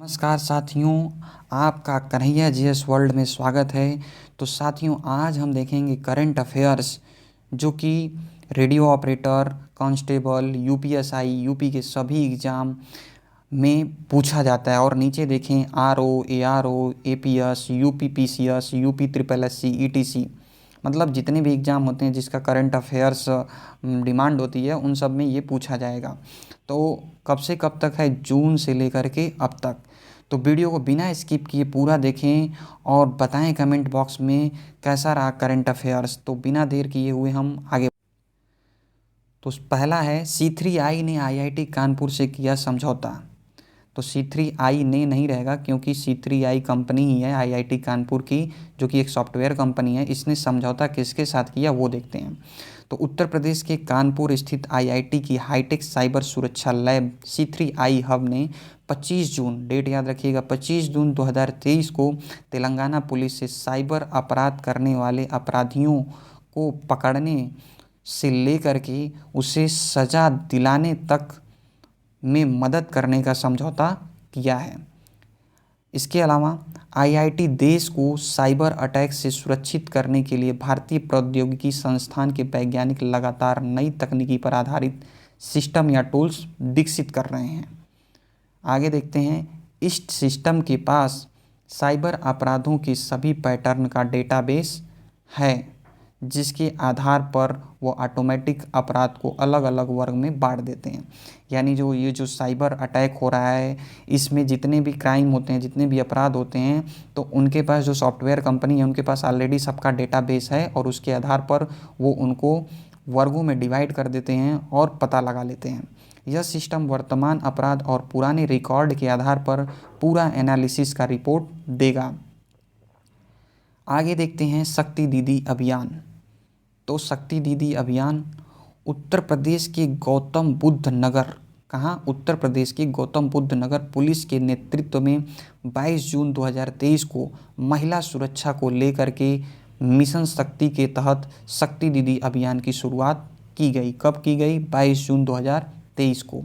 नमस्कार साथियों, आपका कन्हैया जीएस वर्ल्ड में स्वागत है। तो साथियों, आज हम देखेंगे करंट अफेयर्स जो कि radio operator, constable, UPSI, UP के सभी एग्ज़ाम में पूछा जाता है। और नीचे देखें RO, ARO, APS, UPPCS, UP triple SC, etc, मतलब जितने भी एग्ज़ाम होते हैं जिसका करंट अफेयर्स डिमांड होती है उन सब में ये पूछा जाएगा। तो कब से कब तक है? जून से लेकर के अब तक। तो वीडियो को बिना स्किप किए पूरा देखें और बताएं कमेंट बॉक्स में कैसा रहा करंट अफेयर्स। तो बिना देर किए हुए हम आगे। तो पहला है, C3I ने आईआईटी कानपुर से किया समझौता। तो C3I ने नहीं रहेगा क्योंकि C3I कंपनी ही है आईआईटी कानपुर की, जो कि एक सॉफ्टवेयर कंपनी है। इसने समझौता किसके साथ किया वो देखते हैं। तो उत्तर प्रदेश के कानपुर स्थित आईआईटी की हाईटेक साइबर सुरक्षा लैब C3I हब ने 25 जून, डेट याद रखिएगा, 25 जून 2023 को तेलंगाना पुलिस से साइबर अपराध करने वाले अपराधियों को पकड़ने से लेकर के उसे सज़ा दिलाने तक में मदद करने का समझौता किया है। इसके अलावा आईआईटी देश को साइबर अटैक से सुरक्षित करने के लिए भारतीय प्रौद्योगिकी संस्थान के वैज्ञानिक लगातार नई तकनीकी पर आधारित सिस्टम या टूल्स विकसित कर रहे हैं। आगे देखते हैं, इस सिस्टम के पास साइबर अपराधों के सभी पैटर्न का डेटाबेस है जिसके आधार पर वो ऑटोमेटिक अपराध को अलग अलग वर्ग में बांट देते हैं। यानी ये जो साइबर अटैक हो रहा है, इसमें जितने भी क्राइम होते हैं, जितने भी अपराध होते हैं, तो उनके पास जो सॉफ्टवेयर कंपनी है उनके पास ऑलरेडी सबका डेटाबेस है और उसके आधार पर वो उनको वर्गों में डिवाइड कर देते हैं और पता लगा लेते हैं। यह सिस्टम वर्तमान अपराध और पुराने रिकॉर्ड के आधार पर पूरा एनालिसिस का रिपोर्ट देगा। आगे देखते हैं, शक्ति दीदी अभियान। तो शक्ति दीदी अभियान उत्तर प्रदेश के गौतम बुद्ध नगर, कहाँ? उत्तर प्रदेश के गौतम बुद्ध नगर पुलिस के नेतृत्व में 22 जून 2023 को महिला सुरक्षा को लेकर के मिशन शक्ति के तहत शक्ति दीदी अभियान की शुरुआत की गई। कब की गई? 22 जून 2023 को।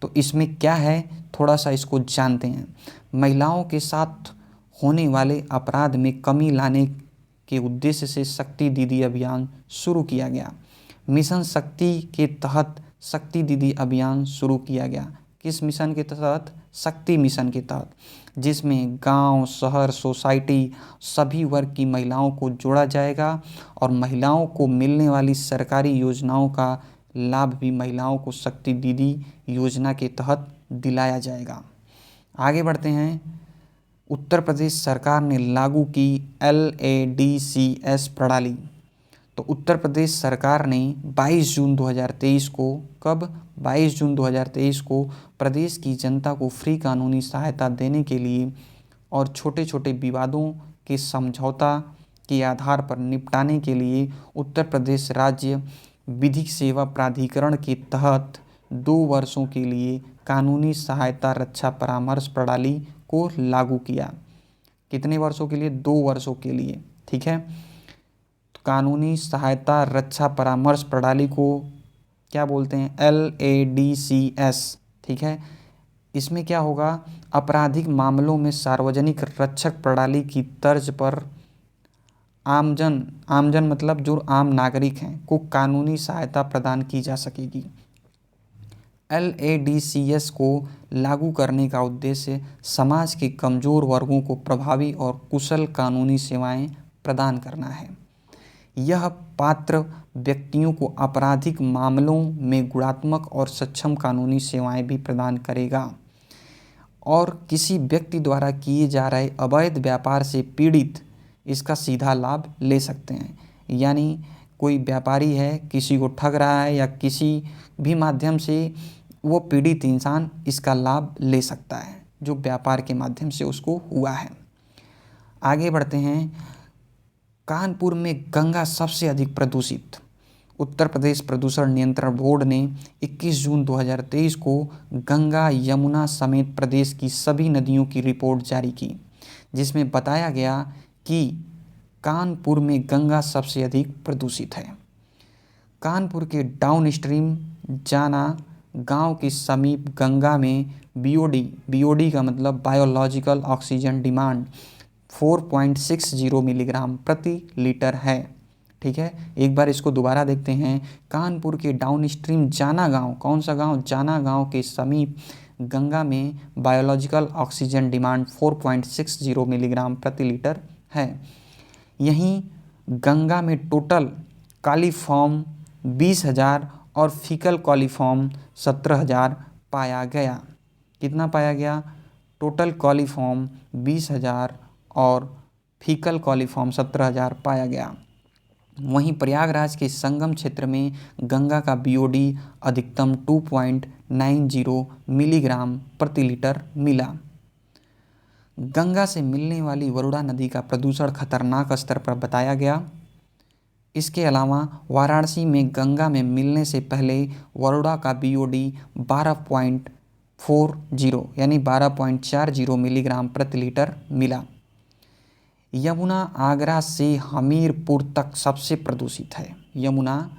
तो इसमें क्या है, थोड़ा सा इसको जानते हैं। महिलाओं के साथ होने वाले अपराध में कमी लाने के उद्देश्य से शक्ति दीदी अभियान शुरू किया गया। मिशन शक्ति के तहत शक्ति दीदी अभियान शुरू किया गया। किस मिशन के तहत? शक्ति मिशन के तहत, जिसमें गांव, शहर, सोसाइटी, सभी वर्ग की महिलाओं को जोड़ा जाएगा और महिलाओं को मिलने वाली सरकारी योजनाओं का लाभ भी महिलाओं को शक्ति दीदी योजना के तहत दिलाया जाएगा। आगे बढ़ते हैं, उत्तर प्रदेश सरकार ने लागू की LADCS प्रणाली। तो उत्तर प्रदेश सरकार ने 22 जून 2023 को, कब? 22 जून 2023 को प्रदेश की जनता को फ्री कानूनी सहायता देने के लिए और छोटे छोटे विवादों के समझौता के आधार पर निपटाने के लिए उत्तर प्रदेश राज्य विधिक सेवा प्राधिकरण के तहत 2 वर्षों के लिए कानूनी सहायता रक्षा परामर्श प्रणाली को लागू किया। कितने वर्षों के लिए? 2 वर्षों के लिए, ठीक है। तो कानूनी सहायता रक्षा परामर्श प्रणाली को क्या बोलते हैं? LADCS, ठीक है। इसमें क्या होगा? आपराधिक मामलों में सार्वजनिक रक्षक प्रणाली की तर्ज पर आमजन मतलब जो आम नागरिक हैं को कानूनी सहायता प्रदान की जा सकेगी। LADCS को लागू करने का उद्देश्य समाज के कमज़ोर वर्गों को प्रभावी और कुशल कानूनी सेवाएं प्रदान करना है। यह पात्र व्यक्तियों को आपराधिक मामलों में गुणात्मक और सक्षम कानूनी सेवाएं भी प्रदान करेगा और किसी व्यक्ति द्वारा किए जा रहे अवैध व्यापार से पीड़ित इसका सीधा लाभ ले सकते हैं। यानी कोई व्यापारी है, किसी को ठग रहा है या किसी भी माध्यम से वो पीड़ित इंसान इसका लाभ ले सकता है जो व्यापार के माध्यम से उसको हुआ है। आगे बढ़ते हैं, कानपुर में गंगा सबसे अधिक प्रदूषित। उत्तर प्रदेश प्रदूषण नियंत्रण बोर्ड ने 21 जून 2023 को गंगा, यमुना समेत प्रदेश की सभी नदियों की रिपोर्ट जारी की, जिसमें बताया गया कि कानपुर में गंगा सबसे अधिक प्रदूषित है। कानपुर के डाउन स्ट्रीम जाना गांव के समीप गंगा में बीओडी का मतलब बायोलॉजिकल ऑक्सीजन डिमांड 4.60 मिलीग्राम प्रति लीटर है। ठीक है, एक बार इसको दोबारा देखते हैं। कानपुर के डाउन स्ट्रीम जाना गांव, कौन सा गांव? जाना गांव के समीप गंगा में बायोलॉजिकल ऑक्सीजन डिमांड 4.60 मिलीग्राम प्रति लीटर है। यहीं गंगा में टोटल कॉलीफॉर्म 20,000 और फीकल कॉलीफॉर्म 17,000 पाया गया। कितना पाया गया? टोटल कॉलीफॉर्म 20,000 और फीकल कॉलीफॉर्म 17,000 पाया गया। वहीं प्रयागराज के संगम क्षेत्र में गंगा का बीओडी अधिकतम 2.90 मिलीग्राम प्रति लीटर मिला। गंगा से मिलने वाली वरुणा नदी का प्रदूषण खतरनाक स्तर पर बताया गया। इसके अलावा वाराणसी में गंगा में मिलने से पहले वरुणा का बीओडी 12.40 यानी 12.40 मिलीग्राम प्रति लीटर मिला। यमुना आगरा से हमीरपुर तक सबसे प्रदूषित है। यमुना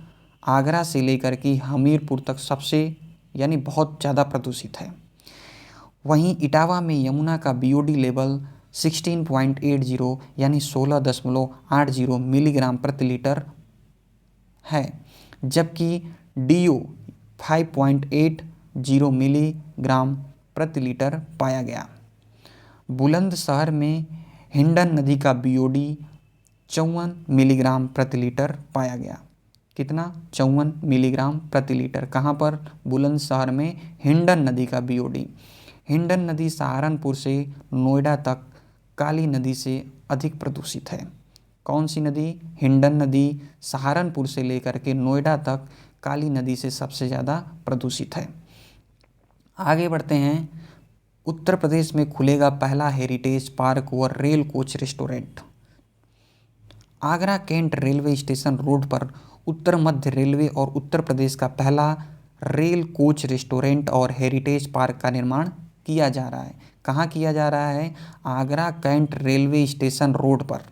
आगरा से लेकर के हमीरपुर तक सबसे यानी बहुत ज़्यादा प्रदूषित है। वहीं इटावा में यमुना का बीओडी लेवल 16.80 यानी 16.80 मिलीग्राम प्रति लीटर है, जबकि डीओ 5.80 मिलीग्राम प्रति लीटर पाया गया। बुलंदशहर में हिंडन नदी का बीओडी 54 मिलीग्राम प्रति लीटर पाया गया। कितना? 54 मिलीग्राम प्रति लीटर। कहाँ पर? बुलंदशहर में हिंडन नदी का बीओडी। हिंडन नदी सहारनपुर से नोएडा तक काली नदी से अधिक प्रदूषित है। कौन सी नदी? हिंडन नदी सहारनपुर से लेकर के नोएडा तक काली नदी से सबसे ज़्यादा प्रदूषित है। आगे बढ़ते हैं। उत्तर प्रदेश में खुलेगा पहला हेरिटेज पार्क व rail coach restaurant. Agra cantt railway station road पर उत्तर मध्य रेलवे और उत्तर प्रदेश का पहला रेल कोच रेस्टोरेंट और हेरिटेज पार्क का निर्माण किया जा रहा है। कहाँ किया जा रहा है? Agra cantt railway station road पर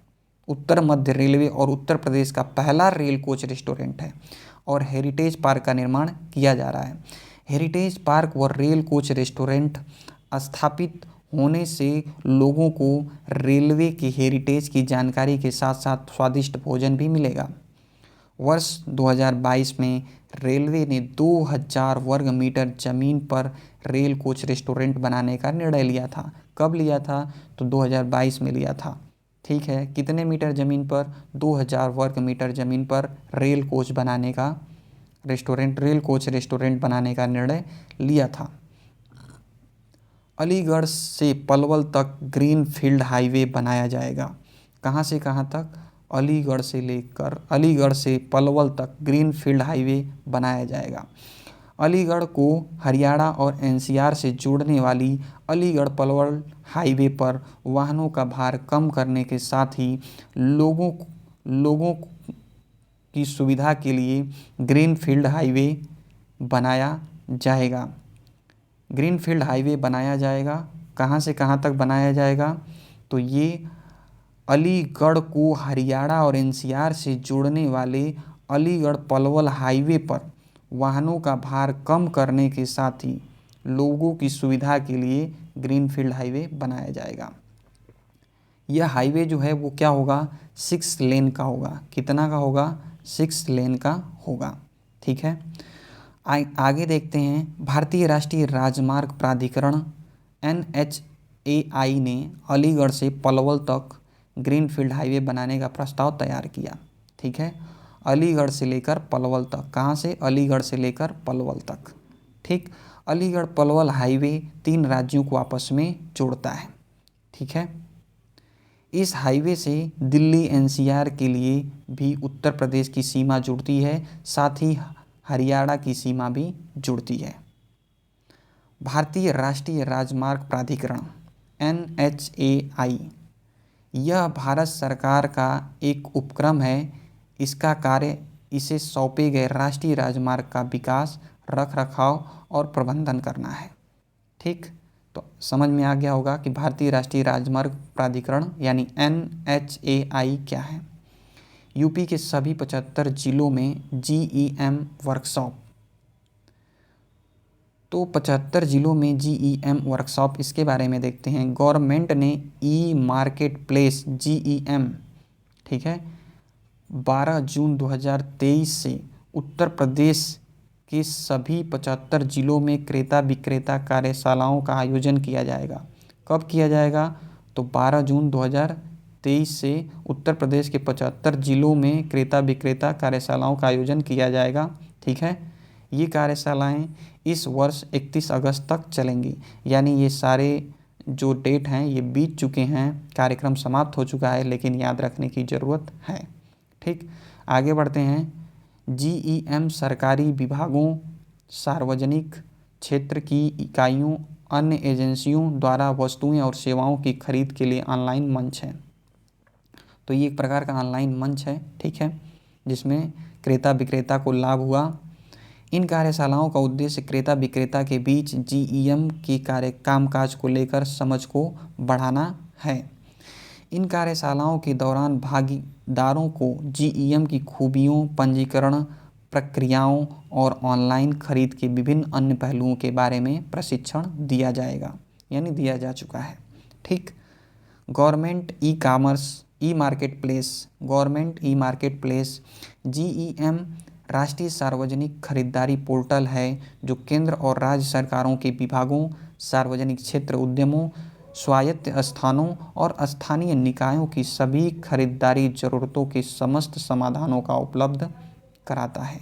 उत्तर मध्य रेलवे और उत्तर प्रदेश का पहला रेल कोच रेस्टोरेंट है और हेरिटेज पार्क का निर्माण किया जा रहा है। हेरिटेज पार्क व रेल कोच रेस्टोरेंट स्थापित होने से लोगों को रेलवे की हेरिटेज की जानकारी के साथ साथ स्वादिष्ट भोजन भी मिलेगा। वर्ष 2022 में रेलवे ने 2000 वर्ग मीटर जमीन पर रेल कोच रेस्टोरेंट बनाने का निर्णय लिया था। कब लिया था? तो 2022 में लिया था। ठीक है, कितने मीटर ज़मीन पर? 2000 वर्ग मीटर ज़मीन पर रेल कोच बनाने का रेल कोच रेस्टोरेंट बनाने का निर्णय लिया था। अलीगढ़ से पलवल तक ग्रीन फील्ड हाईवे बनाया जाएगा। कहाँ से कहाँ तक? अलीगढ़ से पलवल तक ग्रीन फील्ड हाईवे बनाया जाएगा। अलीगढ़ को हरियाणा और एनसीआर से जोड़ने वाली अलीगढ़ पलवल हाईवे पर वाहनों का भार कम करने के साथ ही लोगों की सुविधा के लिए ग्रीन फील्ड हाईवे बनाया जाएगा। ग्रीन फील्ड हाईवे बनाया जाएगा। कहाँ से कहाँ तक बनाया जाएगा? तो ये अलीगढ़ को हरियाणा और एनसीआर से जोड़ने वाले अलीगढ़ पलवल हाईवे पर वाहनों का भार कम करने के साथ ही लोगों की सुविधा के लिए ग्रीन फील्ड हाईवे बनाया जाएगा। यह हाईवे जो है वो क्या होगा? 6 लेन का होगा। कितना का होगा? 6 लेन का होगा। ठीक है, आगे देखते हैं। भारतीय राष्ट्रीय राजमार्ग प्राधिकरण NHAI ने अलीगढ़ से पलवल तक ग्रीनफील्ड हाईवे बनाने का प्रस्ताव तैयार किया। ठीक है, अलीगढ़ से लेकर पलवल तक। कहाँ से? अलीगढ़ से लेकर पलवल तक। ठीक, अलीगढ़ पलवल हाईवे 3 राज्यों को आपस में जोड़ता है। ठीक है, इस हाईवे से दिल्ली एनसीआर के लिए भी उत्तर प्रदेश की सीमा जुड़ती है, साथ ही हरियाणा की सीमा भी जुड़ती है। भारतीय राष्ट्रीय राजमार्ग प्राधिकरण NHAI यह भारत सरकार का एक उपक्रम है। इसका कार्य इसे सौंपे गए राष्ट्रीय राजमार्ग का विकास, रखरखाव और प्रबंधन करना है। ठीक, तो समझ में आ गया होगा कि भारतीय राष्ट्रीय राजमार्ग प्राधिकरण यानी NHAI क्या है। यूपी के सभी 75 जिलों में GEM वर्कशॉप तो 75 जिलों में जीईएम वर्कशॉप, इसके बारे में देखते हैं। गवर्नमेंट ने ई मार्केट प्लेस जीईएम, ठीक है, 12 जून 2023 से उत्तर प्रदेश के सभी 75 जिलों में क्रेता विक्रेता कार्यशालाओं का आयोजन किया जाएगा। कब किया जाएगा? तो 12 जून 2023 से उत्तर प्रदेश के 75 जिलों में क्रेता विक्रेता कार्यशालाओं का आयोजन किया जाएगा, ठीक है। ये कार्यशालाएं इस वर्ष 31 अगस्त तक चलेंगी, यानी ये सारे जो डेट हैं ये बीत चुके हैं, कार्यक्रम समाप्त हो चुका है, लेकिन याद रखने की ज़रूरत है, ठीक। आगे बढ़ते हैं। जीईएम सरकारी विभागों, सार्वजनिक क्षेत्र की इकाइयों, अन्य एजेंसियों द्वारा वस्तुएं और सेवाओं की खरीद के लिए ऑनलाइन मंच है। तो ये एक प्रकार का ऑनलाइन मंच है, ठीक है, जिसमें क्रेता विक्रेता को लाभ हुआ। इन कार्यशालाओं का उद्देश्य क्रेता विक्रेता के बीच जीईएम की कामकाज को लेकर समझ को बढ़ाना है। इन कार्यशालाओं के दौरान भागीदारों को जीईएम की खूबियों, पंजीकरण प्रक्रियाओं और ऑनलाइन खरीद के विभिन्न अन्य पहलुओं के बारे में प्रशिक्षण दिया जाएगा, यानी दिया जा चुका है, ठीक। Government e commerce e market place, government e market place GEM राष्ट्रीय सार्वजनिक खरीदारी पोर्टल है जो केंद्र और राज्य सरकारों के विभागों, सार्वजनिक क्षेत्र उद्यमों, स्वायत्त स्थानों और स्थानीय निकायों की सभी खरीदारी ज़रूरतों के समस्त समाधानों का उपलब्ध कराता है।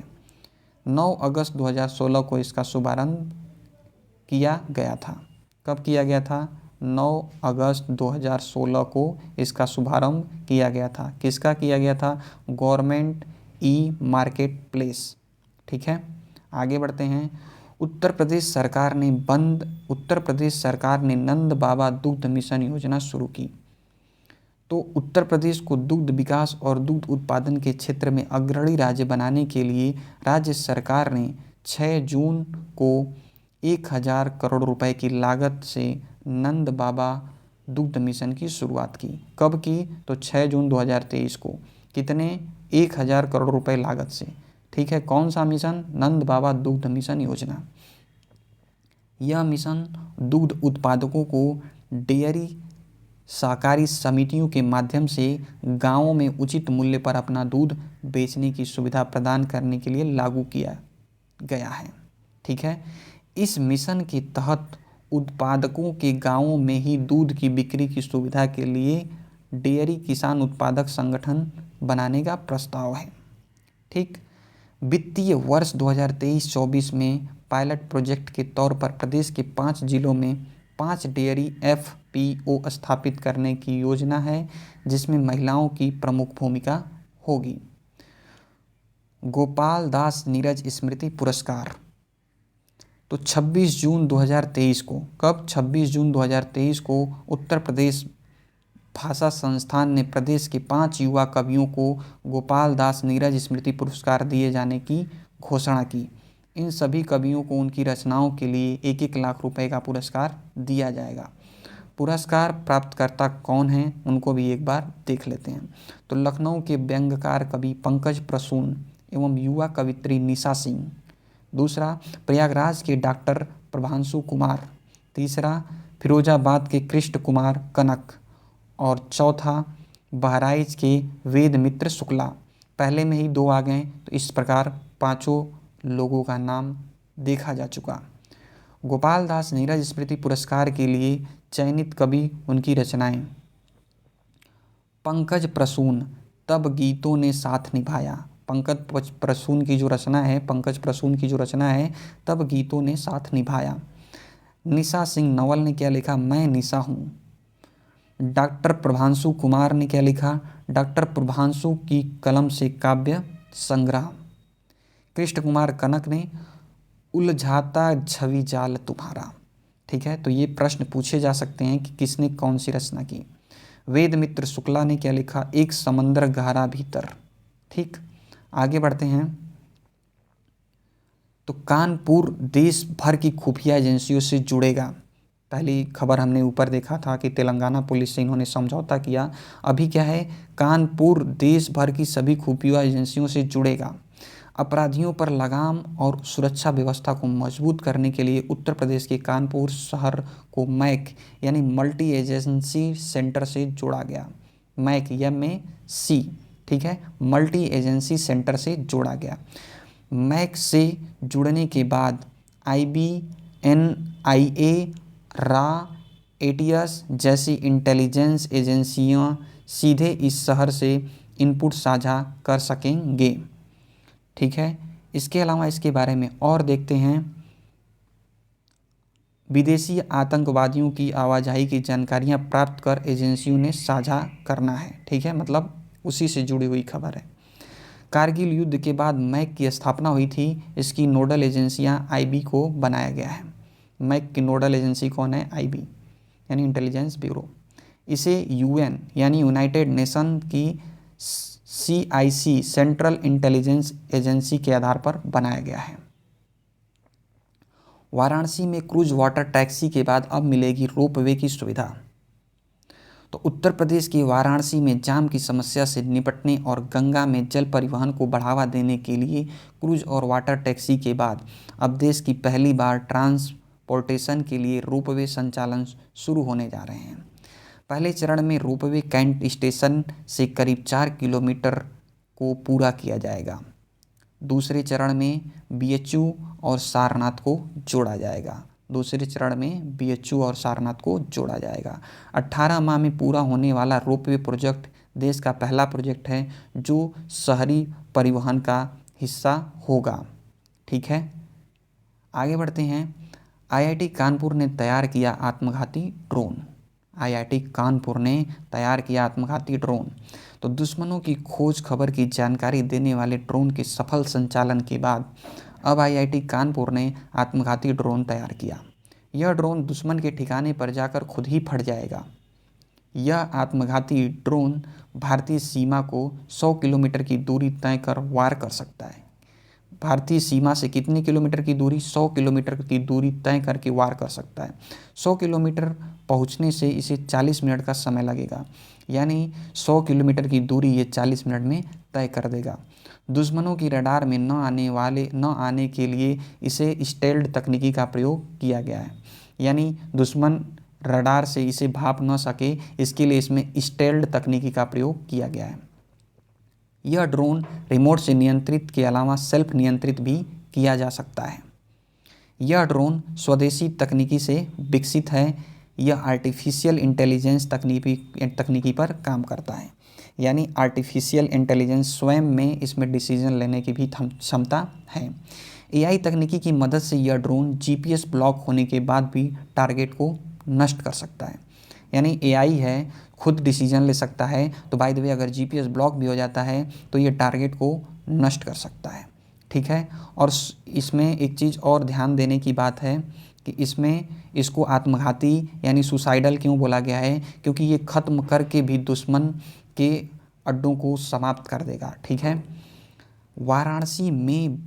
9 अगस्त 2016 को इसका शुभारंभ किया गया था। कब किया गया था? 9 अगस्त 2016 को इसका शुभारंभ किया गया था। किसका किया गया था? गवर्नमेंट ई मार्केट प्लेस, ठीक है। आगे बढ़ते हैं। उत्तर प्रदेश सरकार ने नंद बाबा दुग्ध मिशन योजना शुरू की। तो उत्तर प्रदेश को दुग्ध विकास और दुग्ध उत्पादन के क्षेत्र में अग्रणी राज्य बनाने के लिए राज्य सरकार ने 6 जून को 1000 करोड़ रुपए की लागत से नंद बाबा दुग्ध मिशन की शुरुआत की। कब की? तो 6 जून 2023 को। कितने? 1000 करोड़ रुपए लागत से, ठीक है। कौन सा मिशन? नंद बाबा दुग्ध मिशन योजना। यह मिशन दुग्ध उत्पादकों को डेयरी सहकारी समितियों के माध्यम से गांवों में उचित मूल्य पर अपना दूध बेचने की सुविधा प्रदान करने के लिए लागू किया गया है, ठीक है। इस मिशन के तहत उत्पादकों के गांवों में ही दूध की बिक्री की सुविधा के लिए डेयरी किसान उत्पादक संगठन बनाने का प्रस्ताव है, ठीक। वित्तीय वर्ष 2023-24 में पायलट प्रोजेक्ट के तौर पर प्रदेश के 5 जिलों में 5 डेयरी एफपीओ स्थापित करने की योजना है, जिसमें महिलाओं की प्रमुख भूमिका होगी। गोपाल दास नीरज स्मृति पुरस्कार, तो 26 जून 2023 को, कब? 26 जून 2023 को उत्तर प्रदेश भाषा संस्थान ने प्रदेश के 5 युवा कवियों को गोपाल दास नीरज स्मृति पुरस्कार दिए जाने की घोषणा की। इन सभी कवियों को उनकी रचनाओं के लिए 1-1 लाख रुपए का पुरस्कार दिया जाएगा। पुरस्कार प्राप्तकर्ता कौन हैं, उनको भी एक बार देख लेते हैं। तो लखनऊ के व्यंग्यकार कवि पंकज प्रसून एवं युवा कवित्री निशा सिंह। दूसरा, प्रयागराज के डॉक्टर प्रभांशु कुमार। तीसरा, फिरोजाबाद के कृष्ण कुमार कनक। और चौथा, बहराइच के वेद मित्र शुक्ला। पहले में ही 2 आ गए, तो इस प्रकार 5 लोगों का नाम देखा जा चुका। गोपाल दास नीरज स्मृति पुरस्कार के लिए चयनित कवि, उनकी रचनाएं। पंकज प्रसून, तब गीतों ने साथ निभाया। पंकज प्रसून की जो रचना है तब गीतों ने साथ निभाया। निशा सिंह नवल ने क्या लिखा? मैं निशा हूँ। डॉक्टर प्रभांशु कुमार ने क्या लिखा? डॉक्टर प्रभांशु की कलम से काव्य संग्रह। कृष्ण कुमार कनक ने उलझाता छवि जाल तुम्हारा, ठीक है। तो ये प्रश्न पूछे जा सकते हैं कि किसने कौन सी रचना की। वेद मित्र शुक्ला ने क्या लिखा? एक समंदर गहरा भीतर, ठीक। आगे बढ़ते हैं। तो कानपुर देश भर की खुफिया एजेंसियों से जुड़ेगा। पहली खबर हमने ऊपर देखा था कि तेलंगाना पुलिस से इन्होंने समझौता किया। अभी क्या है? कानपुर देश भर की सभी खुफिया एजेंसियों से जुड़ेगा। अपराधियों पर लगाम और सुरक्षा व्यवस्था को मजबूत करने के लिए उत्तर प्रदेश के कानपुर शहर को मैक यानी मल्टी एजेंसी सेंटर से जोड़ा गया। मैक MAC, ठीक है, मल्टी एजेंसी सेंटर से जोड़ा गया। मैक से जुड़ने के बाद IB, NIA, रा, ATS जैसी इंटेलिजेंस एजेंसियां सीधे इस शहर से इनपुट साझा कर सकेंगे। ठीक है, इसके अलावा इसके बारे में और देखते हैं। विदेशी आतंकवादियों की आवाजाही की जानकारियां प्राप्त कर एजेंसियों ने साझा करना है। ठीक है, मतलब उसी से जुड़ी हुई खबर है। कारगिल युद्ध के बाद मैक की स्थापना हुई थी। इसकी नोडल एजेंसियां IB को बनाया गया है। मैक की नोडल एजेंसी कौन है? IB यानी इंटेलिजेंस ब्यूरो। इसे UN यानी यूनाइटेड नेशन की CIC सेंट्रल इंटेलिजेंस एजेंसी के आधार पर बनाया गया है। वाराणसी में क्रूज वाटर टैक्सी के बाद अब मिलेगी रोपवे की सुविधा। तो उत्तर प्रदेश के वाराणसी में जाम की समस्या से निपटने और गंगा में जल परिवहन को बढ़ावा देने के लिए क्रूज और वाटर टैक्सी के बाद अब देश की पहली बार ट्रांसपोर्टेशन के लिए रोपवे संचालन शुरू होने जा रहे हैं। पहले चरण में रोपवे कैंट स्टेशन से करीब 4 किलोमीटर को पूरा किया जाएगा। दूसरे चरण में BHU और सारनाथ को जोड़ा जाएगा। 18 माह में पूरा होने वाला रोपवे प्रोजेक्ट देश का पहला प्रोजेक्ट है जो शहरी परिवहन का हिस्सा होगा। ठीक है, आगे बढ़ते हैं। IIT कानपुर ने तैयार किया आत्मघाती ड्रोन। IIT कानपुर ने तैयार किया आत्मघाती ड्रोन। तो दुश्मनों की खोज खबर की जानकारी देने वाले ड्रोन के सफल संचालन के बाद अब IIT कानपुर ने आत्मघाती ड्रोन तैयार किया। यह ड्रोन दुश्मन के ठिकाने पर जाकर खुद ही फट जाएगा। यह आत्मघाती ड्रोन भारतीय सीमा को 100 किलोमीटर की दूरी तय कर वार कर सकता है। भारतीय सीमा से कितनी किलोमीटर की दूरी? 100 किलोमीटर की दूरी तय करके वार कर सकता है। 100 किलोमीटर पहुंचने से इसे 40 मिनट का समय लगेगा, यानी 100 किलोमीटर की दूरी ये 40 मिनट में तय कर देगा। दुश्मनों की रडार में न आने के लिए इसे स्टेल्थ तकनीकी का प्रयोग किया गया है, यानी दुश्मन रडार से इसे भाप न सके, इसके लिए इसमें स्टेल्थ तकनीकी का प्रयोग किया गया है। यह ड्रोन रिमोट से नियंत्रित के अलावा सेल्फ नियंत्रित भी किया जा सकता है। यह ड्रोन स्वदेशी तकनीकी से विकसित है। यह आर्टिफिशियल इंटेलिजेंस तकनीकी पर काम करता है, यानी आर्टिफिशियल इंटेलिजेंस स्वयं में इसमें डिसीजन लेने की भी क्षमता है। AI तकनीकी की मदद से यह ड्रोन GPS ब्लॉक होने के बाद भी टारगेट को नष्ट कर सकता है, यानी AI है, खुद डिसीजन ले सकता है। तो बाय द वे अगर GPS ब्लॉक भी हो जाता है तो ये टारगेट को नष्ट कर सकता है। ठीक है, और इसमें एक चीज़ और ध्यान देने की बात है कि इसको आत्मघाती यानी सुसाइडल क्यों बोला गया है, क्योंकि ये ख़त्म करके भी दुश्मन के अड्डों को समाप्त कर देगा। ठीक है, वाराणसी में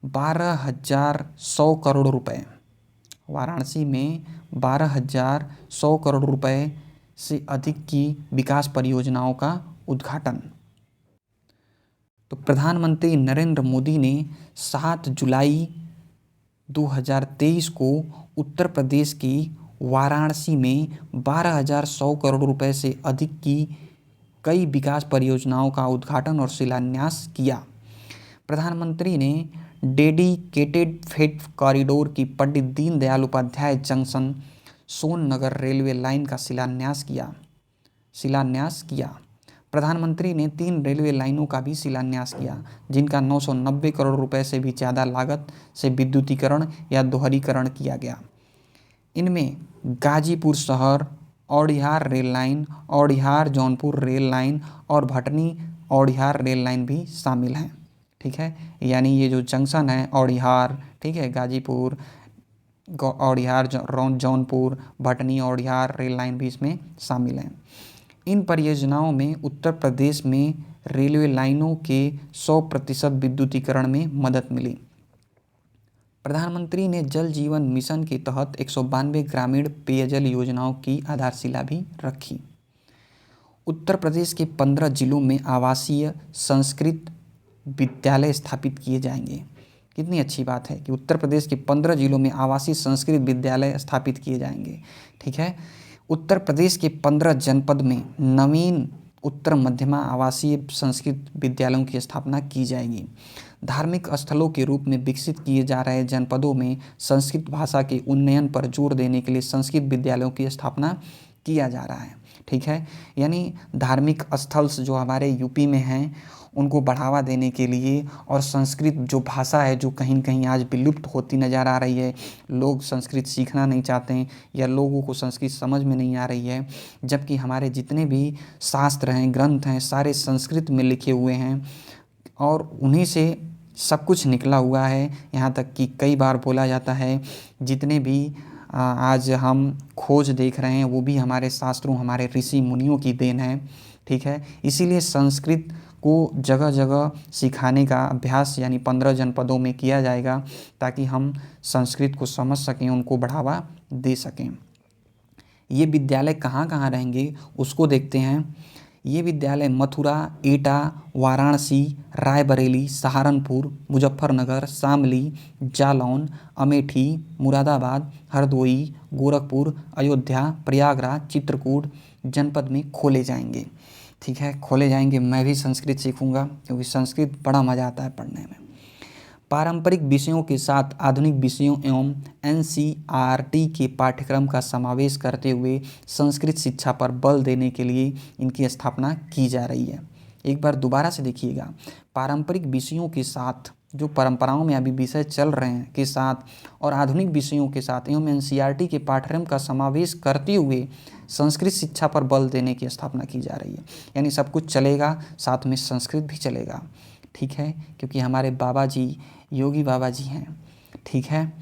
12,100 करोड़ रुपए, वाराणसी में 12,100 करोड़ रुपए से अधिक की विकास परियोजनाओं का उद्घाटन। तो प्रधानमंत्री नरेंद्र मोदी ने 7 जुलाई 2023 को उत्तर प्रदेश की वाराणसी में 12,100 करोड़ रुपए से अधिक की कई विकास परियोजनाओं का उद्घाटन और शिलान्यास किया। प्रधानमंत्री ने डेडिकेटेड फ्रेट कॉरिडोर की Pandit Deendayal Upadhyay junction Sonnagar railway line का शिलान्यास किया। प्रधानमंत्री ने 3 रेलवे लाइनों का भी शिलान्यास किया, जिनका 990 करोड़ रुपए से भी ज़्यादा लागत से विद्युतीकरण या दोहरीकरण किया गया। इनमें गाजीपुर शहर Aunrihar rail line, Aunrihar Jaunpur rail line और भटनी औड़िहार रेल लाइन भी शामिल हैं। ठीक है, यानी ये जो जंक्शन है औड़िहार, ठीक है, गाजीपुर औड़िहार जौनपुर भटनी औड़िहार रेल लाइन भी इसमें शामिल हैं। इन परियोजनाओं में उत्तर प्रदेश में रेलवे लाइनों के 100% विद्युतीकरण में मदद मिली। प्रधानमंत्री ने जल जीवन मिशन के तहत 192 ग्रामीण पेयजल योजनाओं की आधारशिला भी रखी। उत्तर प्रदेश के 15 जिलों में आवासीय संस्कृत विद्यालय स्थापित किए जाएंगे। कितनी अच्छी बात है कि उत्तर प्रदेश के 15 जिलों में आवासीय संस्कृत विद्यालय स्थापित किए जाएंगे। ठीक है, उत्तर प्रदेश के 15 जनपद में नवीन उत्तर मध्यमा आवासीय संस्कृत विद्यालयों की स्थापना की जाएगी। धार्मिक स्थलों के रूप में विकसित किए जा रहे जनपदों में संस्कृत भाषा के उन्नयन पर जोर देने के लिए संस्कृत विद्यालयों की स्थापना किया जा रहा है। ठीक है, यानी धार्मिक स्थल जो हमारे यूपी में हैं उनको बढ़ावा देने के लिए, और संस्कृत जो भाषा है जो कहीं न कहीं आज विलुप्त होती नज़र आ रही है, लोग संस्कृत सीखना नहीं चाहते हैं या लोगों को संस्कृत समझ में नहीं आ रही है, जबकि हमारे जितने भी शास्त्र हैं, ग्रंथ हैं, सारे संस्कृत में लिखे हुए हैं और उन्हीं से सब कुछ निकला हुआ है। यहाँ तक कि कई बार बोला जाता है जितने भी आज हम खोज देख रहे हैं वो भी हमारे शास्त्रों, हमारे ऋषि मुनियों की देन है। ठीक है, इसीलिए संस्कृत को जगह जगह सिखाने का अभ्यास यानी 15 जनपदों में किया जाएगा ताकि हम संस्कृत को समझ सकें, उनको बढ़ावा दे सकें। ये विद्यालय कहाँ कहाँ रहेंगे उसको देखते हैं। ये विद्यालय मथुरा, एटा, वाराणसी, रायबरेली, सहारनपुर, मुजफ्फरनगर, शामली, जालौन, अमेठी, मुरादाबाद, हरदोई, गोरखपुर, अयोध्या, प्रयागराज, चित्रकूट जनपद में खोले जाएंगे। ठीक है, खोले जाएंगे। मैं भी संस्कृत सीखूंगा क्योंकि संस्कृत बड़ा मज़ा आता है पढ़ने में। पारंपरिक विषयों के साथ आधुनिक विषयों एवं एनसीईआरटी के पाठ्यक्रम का समावेश करते हुए संस्कृत शिक्षा पर बल देने के लिए इनकी स्थापना की जा रही है। एक बार दोबारा से देखिएगा, पारंपरिक विषयों के साथ, जो परंपराओं में अभी विषय चल रहे हैं के साथ, और आधुनिक विषयों के साथ एवं एनसीईआरटी के पाठ्यक्रम का समावेश करते हुए संस्कृत शिक्षा पर बल देने की स्थापना की जा रही है। यानी सब कुछ चलेगा, साथ में संस्कृत भी चलेगा। ठीक है, क्योंकि हमारे बाबा जी योगी बाबा जी हैं। ठीक है,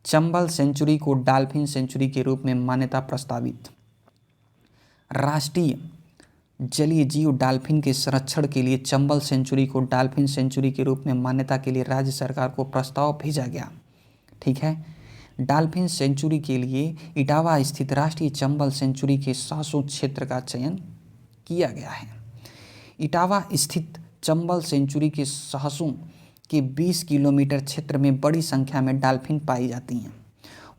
चंबल सेंचुरी को डॉल्फिन सेंचुरी के रूप में मान्यता प्रस्तावित। राष्ट्रीय जलीय जीव डॉल्फिन के संरक्षण के लिए चंबल सेंचुरी को डॉल्फिन सेंचुरी के रूप में मान्यता के लिए राज्य सरकार को प्रस्ताव भेजा गया। ठीक है, डॉल्फिन सेंचुरी के लिए इटावा स्थित राष्ट्रीय चंबल सेंचुरी के शासो क्षेत्र का चयन किया गया है। इटावा स्थित चंबल सेंचुरी के शासों के 20 किलोमीटर क्षेत्र में बड़ी संख्या में डॉल्फिन पाई जाती हैं।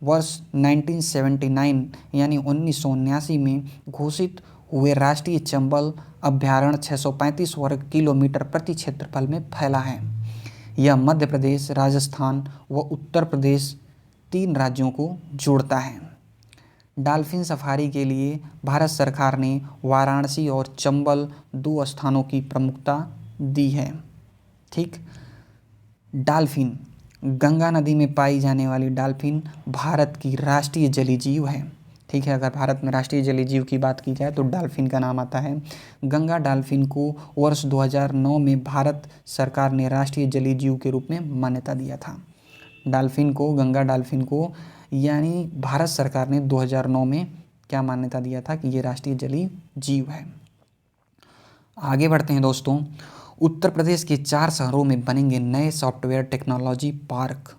वर्ष 1979 यानी 1979 में घोषित हुए राष्ट्रीय चंबल अभ्यारण्य 635 वर्ग किलोमीटर प्रति क्षेत्रफल में फैला है। यह मध्य प्रदेश, राजस्थान व उत्तर प्रदेश 3 राज्यों को जोड़ता है। डॉल्फिन सफारी के लिए भारत सरकार ने वाराणसी और चंबल 2 स्थानों की प्रमुखता दी है। ठीक, डॉल्फिन, गंगा नदी में पाई जाने वाली डॉल्फिन भारत की राष्ट्रीय जलीय जीव है। ठीक है, अगर भारत में राष्ट्रीय जलीय जीव की बात की जाए तो डॉल्फिन का नाम आता है। गंगा डॉल्फिन को वर्ष 2009 में भारत सरकार ने राष्ट्रीय जलीय जीव के रूप में मान्यता दिया था। डॉल्फिन को, गंगा डॉल्फिन को यानी भारत सरकार ने 2009 में क्या मान्यता दिया था कि ये राष्ट्रीय जलीय जीव है। आगे बढ़ते हैं दोस्तों। उत्तर प्रदेश के 4 शहरों में बनेंगे नए सॉफ्टवेयर टेक्नोलॉजी पार्क।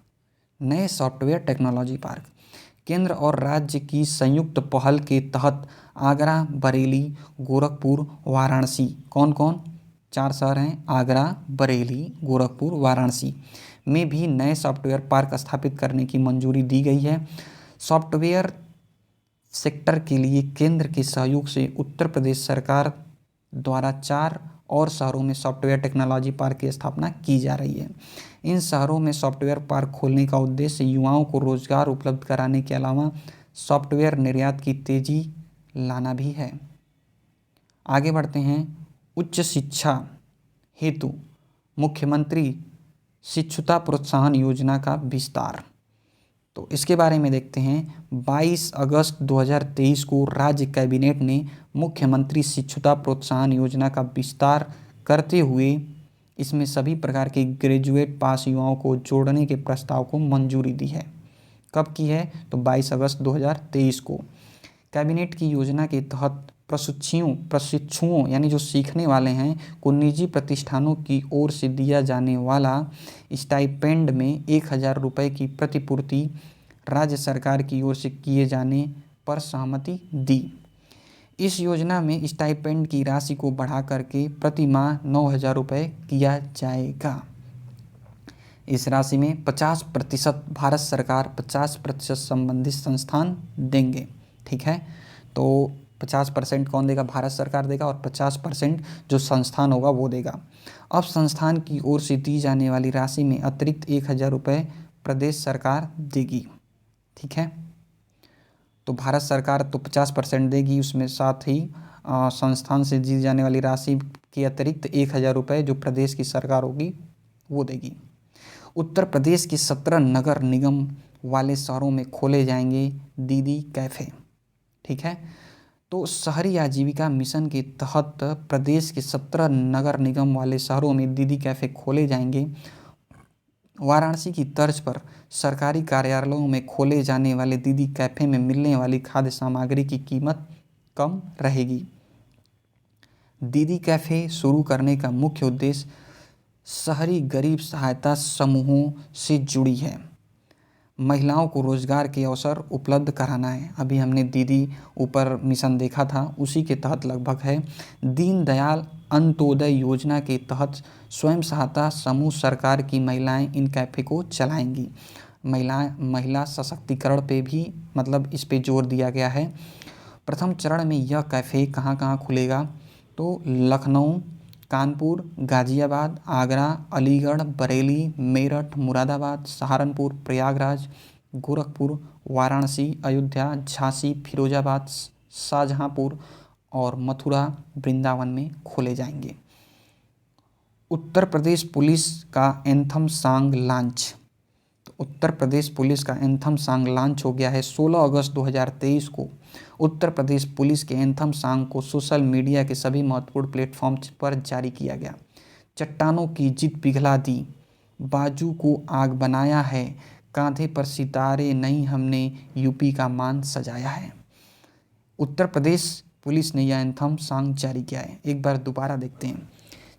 नए सॉफ्टवेयर टेक्नोलॉजी पार्क केंद्र और राज्य की संयुक्त पहल के तहत आगरा, बरेली, गोरखपुर, वाराणसी, कौन कौन 4 शहर हैं, आगरा, बरेली, गोरखपुर, वाराणसी में भी नए सॉफ्टवेयर पार्क स्थापित करने की मंजूरी दी गई है। सॉफ्टवेयर सेक्टर के लिए केंद्र के सहयोग से उत्तर प्रदेश सरकार द्वारा 4 और शहरों में सॉफ्टवेयर टेक्नोलॉजी पार्क की स्थापना की जा रही है। इन शहरों में सॉफ्टवेयर पार्क खोलने का उद्देश्य युवाओं को रोजगार उपलब्ध कराने के अलावा सॉफ्टवेयर निर्यात की तेजी लाना भी है। आगे बढ़ते हैं। उच्च शिक्षा हेतु मुख्यमंत्री शिक्षुता प्रोत्साहन योजना का विस्तार, तो इसके बारे में देखते हैं। 22 अगस्त 2023 को राज्य कैबिनेट ने मुख्यमंत्री शिक्षुता प्रोत्साहन योजना का विस्तार करते हुए इसमें सभी प्रकार के ग्रेजुएट पास युवाओं को जोड़ने के प्रस्ताव को मंजूरी दी है। कब की है? तो 22 अगस्त 2023 को। कैबिनेट की योजना के तहत प्रशिक्षुओं यानी जो सीखने वाले हैं को निजी प्रतिष्ठानों की ओर से दिया जाने वाला स्टाइपेंड में 1000 रुपये की प्रतिपूर्ति राज्य सरकार की ओर से किए जाने पर सहमति दी। इस योजना में स्टाइपेंड की राशि को बढ़ा करके प्रति माह 9,000 रुपये किया जाएगा। इस राशि में 50% भारत सरकार, 50% संबंधित संस्थान देंगे। ठीक है, तो 50% कौन देगा? भारत सरकार देगा, और 50% जो संस्थान होगा वो देगा। अब संस्थान की ओर से दी जाने वाली राशि में अतिरिक्त 1,000 रुपये प्रदेश सरकार देगी। ठीक है, तो भारत सरकार तो 50% देगी, उसमें साथ ही संस्थान से दी जाने वाली राशि के अतिरिक्त 1,000 रुपये जो प्रदेश की सरकार होगी वो देगी। उत्तर प्रदेश के 17 नगर निगम वाले शहरों में खोले जाएंगे दीदी कैफ़े। ठीक है, तो शहरी आजीविका मिशन के तहत प्रदेश के 17 नगर निगम वाले शहरों में दीदी कैफ़े खोले जाएंगे। वाराणसी की तर्ज पर सरकारी कार्यालयों में खोले जाने वाले दीदी कैफ़े में मिलने वाली खाद्य सामग्री की कीमत कम रहेगी। दीदी कैफ़े शुरू करने का मुख्य उद्देश्य शहरी गरीब सहायता समूहों से जुड़ी है। महिलाओं को रोजगार के अवसर उपलब्ध कराना है। अभी हमने दीदी ऊपर मिशन देखा था, उसी के तहत लगभग है। दीनदयाल अंत्योदय योजना के तहत स्वयं सहायता समूह सरकार की महिलाएं इन कैफ़े को चलाएंगी। महिला सशक्तिकरण पे भी मतलब इस पे जोर दिया गया है। प्रथम चरण में यह कैफ़े कहाँ कहाँ खुलेगा? तो लखनऊ, कानपुर, गाज़ियाबाद, आगरा, अलीगढ़, बरेली, मेरठ, मुरादाबाद, सहारनपुर, प्रयागराज, गोरखपुर, वाराणसी, अयोध्या, झांसी, फिरोजाबाद, शाहजहांपुर और मथुरा, वृंदावन में खोले जाएंगे। उत्तर प्रदेश पुलिस का एंथम सॉन्ग लॉन्च। तो उत्तर प्रदेश पुलिस का एंथम सॉन्ग लॉन्च हो गया है। 16 अगस्त 2023 को उत्तर प्रदेश पुलिस के एंथम सॉन्ग को सोशल मीडिया के सभी महत्वपूर्ण प्लेटफॉर्म्स पर जारी किया गया। चट्टानों की जिद पिघला दी, बाजू को आग बनाया है, कांधे पर सितारे नहीं हमने यूपी का मान सजाया है। उत्तर प्रदेश पुलिस ने यह एंथम सॉन्ग जारी किया है। एक बार दोबारा देखते हैं।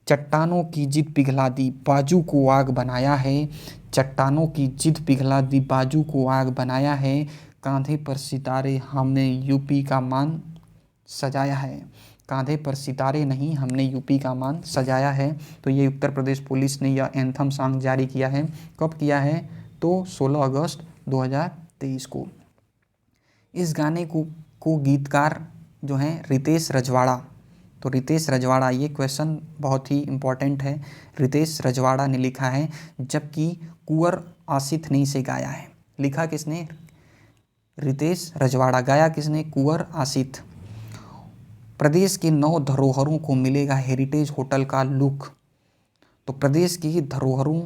चट्टानों की जिद पिघला दी, बाजू को आग बनाया है। चट्टानों की जिद पिघला दी, बाजू को आग बनाया है, कांधे पर सितारे हमने यूपी का मान सजाया है। कांधे पर सितारे नहीं हमने यूपी का मान सजाया है। तो ये उत्तर प्रदेश पुलिस ने यह एंथम सॉन्ग जारी किया है। कब किया है? तो 16 अगस्त 2023 को। इस गाने को गीतकार जो हैं रितेश रजवाड़ा। तो रितेश रजवाड़ा, ये क्वेश्चन बहुत ही इम्पोर्टेंट है। रितेश रजवाड़ा ने लिखा है, जबकि कुंवर आसिफ ने इसे गाया है। लिखा किसने? रितेश रजवाड़ा। गाया किसने? कुंवर आसिफ। प्रदेश के 9 धरोहरों को मिलेगा हेरिटेज होटल का लुक। तो प्रदेश की धरोहरों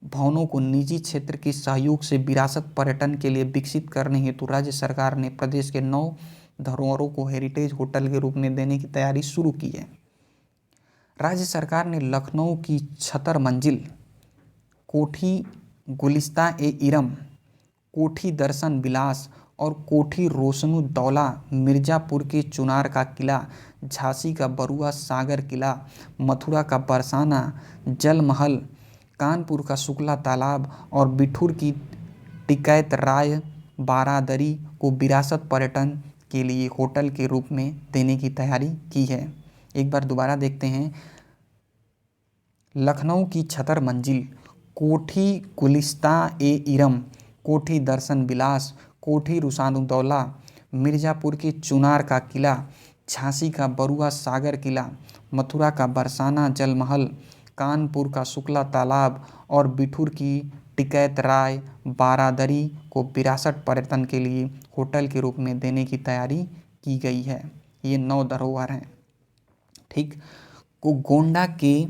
भवनों को निजी क्षेत्र के सहयोग से विरासत पर्यटन के लिए विकसित करने हेतु राज्य सरकार ने प्रदेश के 9 धरोहरों को हेरिटेज होटल के रूप में देने की तैयारी शुरू की है। राज्य सरकार ने लखनऊ की 76 मंजिल कोठी गुलिस्तान-ए-इरम, कोठी दर्शन विलास और कोठी रोशनुद्दौला, मिर्ज़ापुर के चुनार का किला, झांसी का बरुआ सागर किला, मथुरा का बरसाना जल महल, कानपुर का शुक्ला तालाब और बिठूर की टिकैत राय बारादरी को विरासत पर्यटन के लिए होटल के रूप में देने की तैयारी की है। एक बार दोबारा देखते हैं। लखनऊ की 76 मंजिल कोठी गुलिस्तान-ए-इरम, कोठी दर्शन विलास, कोठी रोशनुद्दौला, मिर्ज़ापुर के चुनार का किला, झांसी का बरुआ सागर किला, मथुरा का बरसाना जल महल, कानपुर का शुक्ला तालाब और बिठूर की टिकैत राय बारादरी को विरासत पर्यटन के लिए होटल के रूप में देने की तैयारी की गई है। ये 9 धरोहर हैं। ठीक, को गोंडा के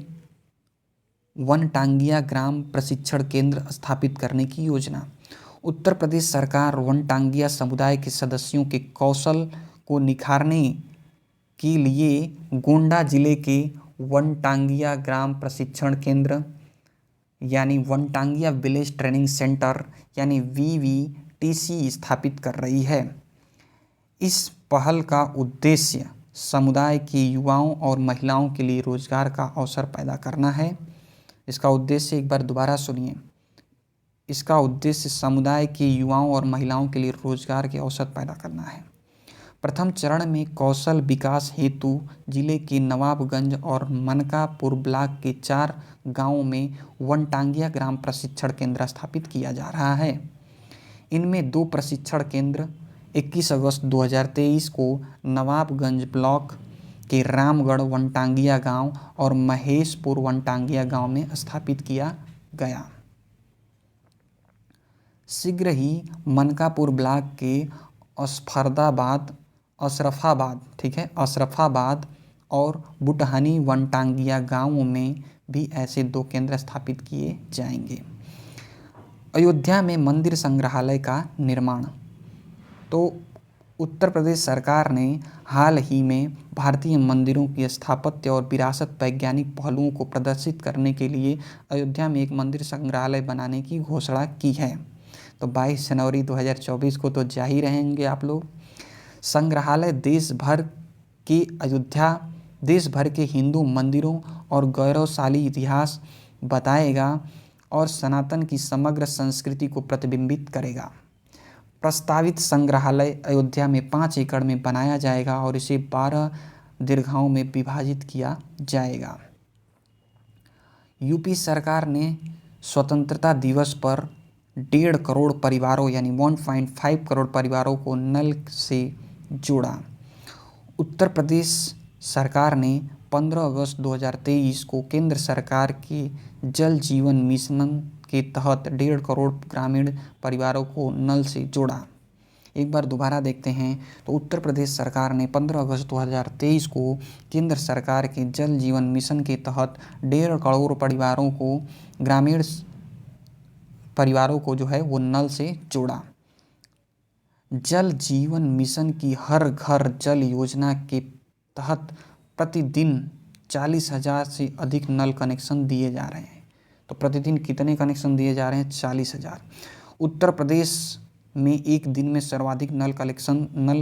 वनटांगिया ग्राम प्रशिक्षण केंद्र स्थापित करने की योजना। उत्तर प्रदेश सरकार वनटांगिया समुदाय के सदस्यों के कौशल को निखारने के लिए गोंडा जिले के वनटांगिया ग्राम प्रशिक्षण केंद्र यानी वनटांगिया विलेज ट्रेनिंग सेंटर यानी VVTC स्थापित कर रही है। इस पहल का उद्देश्य समुदाय के युवाओं और महिलाओं के लिए रोजगार का अवसर पैदा करना है। इसका उद्देश्य एक बार दोबारा सुनिए। इसका उद्देश्य समुदाय के युवाओं और महिलाओं के लिए रोजगार के अवसर पैदा करना है। प्रथम चरण में कौशल विकास हेतु जिले के नवाबगंज और मनकापुर ब्लॉक के 4 गांवों में वनटांगिया ग्राम प्रशिक्षण केंद्र स्थापित किया जा रहा है। इनमें 2 प्रशिक्षण केंद्र 21 अगस्त 2023 को नवाबगंज ब्लॉक के रामगढ़ वनटांगिया गांव और महेशपुर वनटांगिया गांव में स्थापित किया गया। शीघ्र ही मनकापुर ब्लॉक के अशरफाबाद और बुटहनी वनटांगिया गांवों में भी ऐसे 2 केंद्र स्थापित किए जाएंगे। अयोध्या में मंदिर संग्रहालय का निर्माण। तो उत्तर प्रदेश सरकार ने हाल ही में भारतीय मंदिरों की स्थापत्य और विरासत वैज्ञानिक पहलुओं को प्रदर्शित करने के लिए अयोध्या में एक मंदिर संग्रहालय बनाने की घोषणा की है। तो 22 जनवरी 2024 को तो जा ही रहेंगे आप लोग। संग्रहालय देश भर के हिंदू मंदिरों और गौरवशाली इतिहास बताएगा और सनातन की समग्र संस्कृति को प्रतिबिंबित करेगा। प्रस्तावित संग्रहालय अयोध्या में 5 एकड़ में बनाया जाएगा और इसे 12 दीर्घाओं में विभाजित किया जाएगा। यूपी सरकार ने स्वतंत्रता दिवस पर 1.5 करोड़ परिवारों यानी 1.5 करोड़ परिवारों को नल से जोड़ा। उत्तर प्रदेश सरकार ने 15 अगस्त 2023 को केंद्र सरकार के जल जीवन मिशन के तहत 1.5 करोड़ ग्रामीण परिवारों को नल से जोड़ा। एक बार दोबारा देखते हैं तो उत्तर प्रदेश सरकार ने 15 अगस्त 2023 को केंद्र सरकार के जल जीवन मिशन के तहत 1.5 करोड़ ग्रामीण परिवारों को जो है वो नल से जोड़ा। जल जीवन मिशन की हर घर जल योजना के तहत प्रतिदिन 40,000 से अधिक नल कनेक्शन दिए जा रहे हैं। तो प्रतिदिन कितने कनेक्शन दिए जा रहे हैं? 40,000। उत्तर प्रदेश में एक दिन में सर्वाधिक नल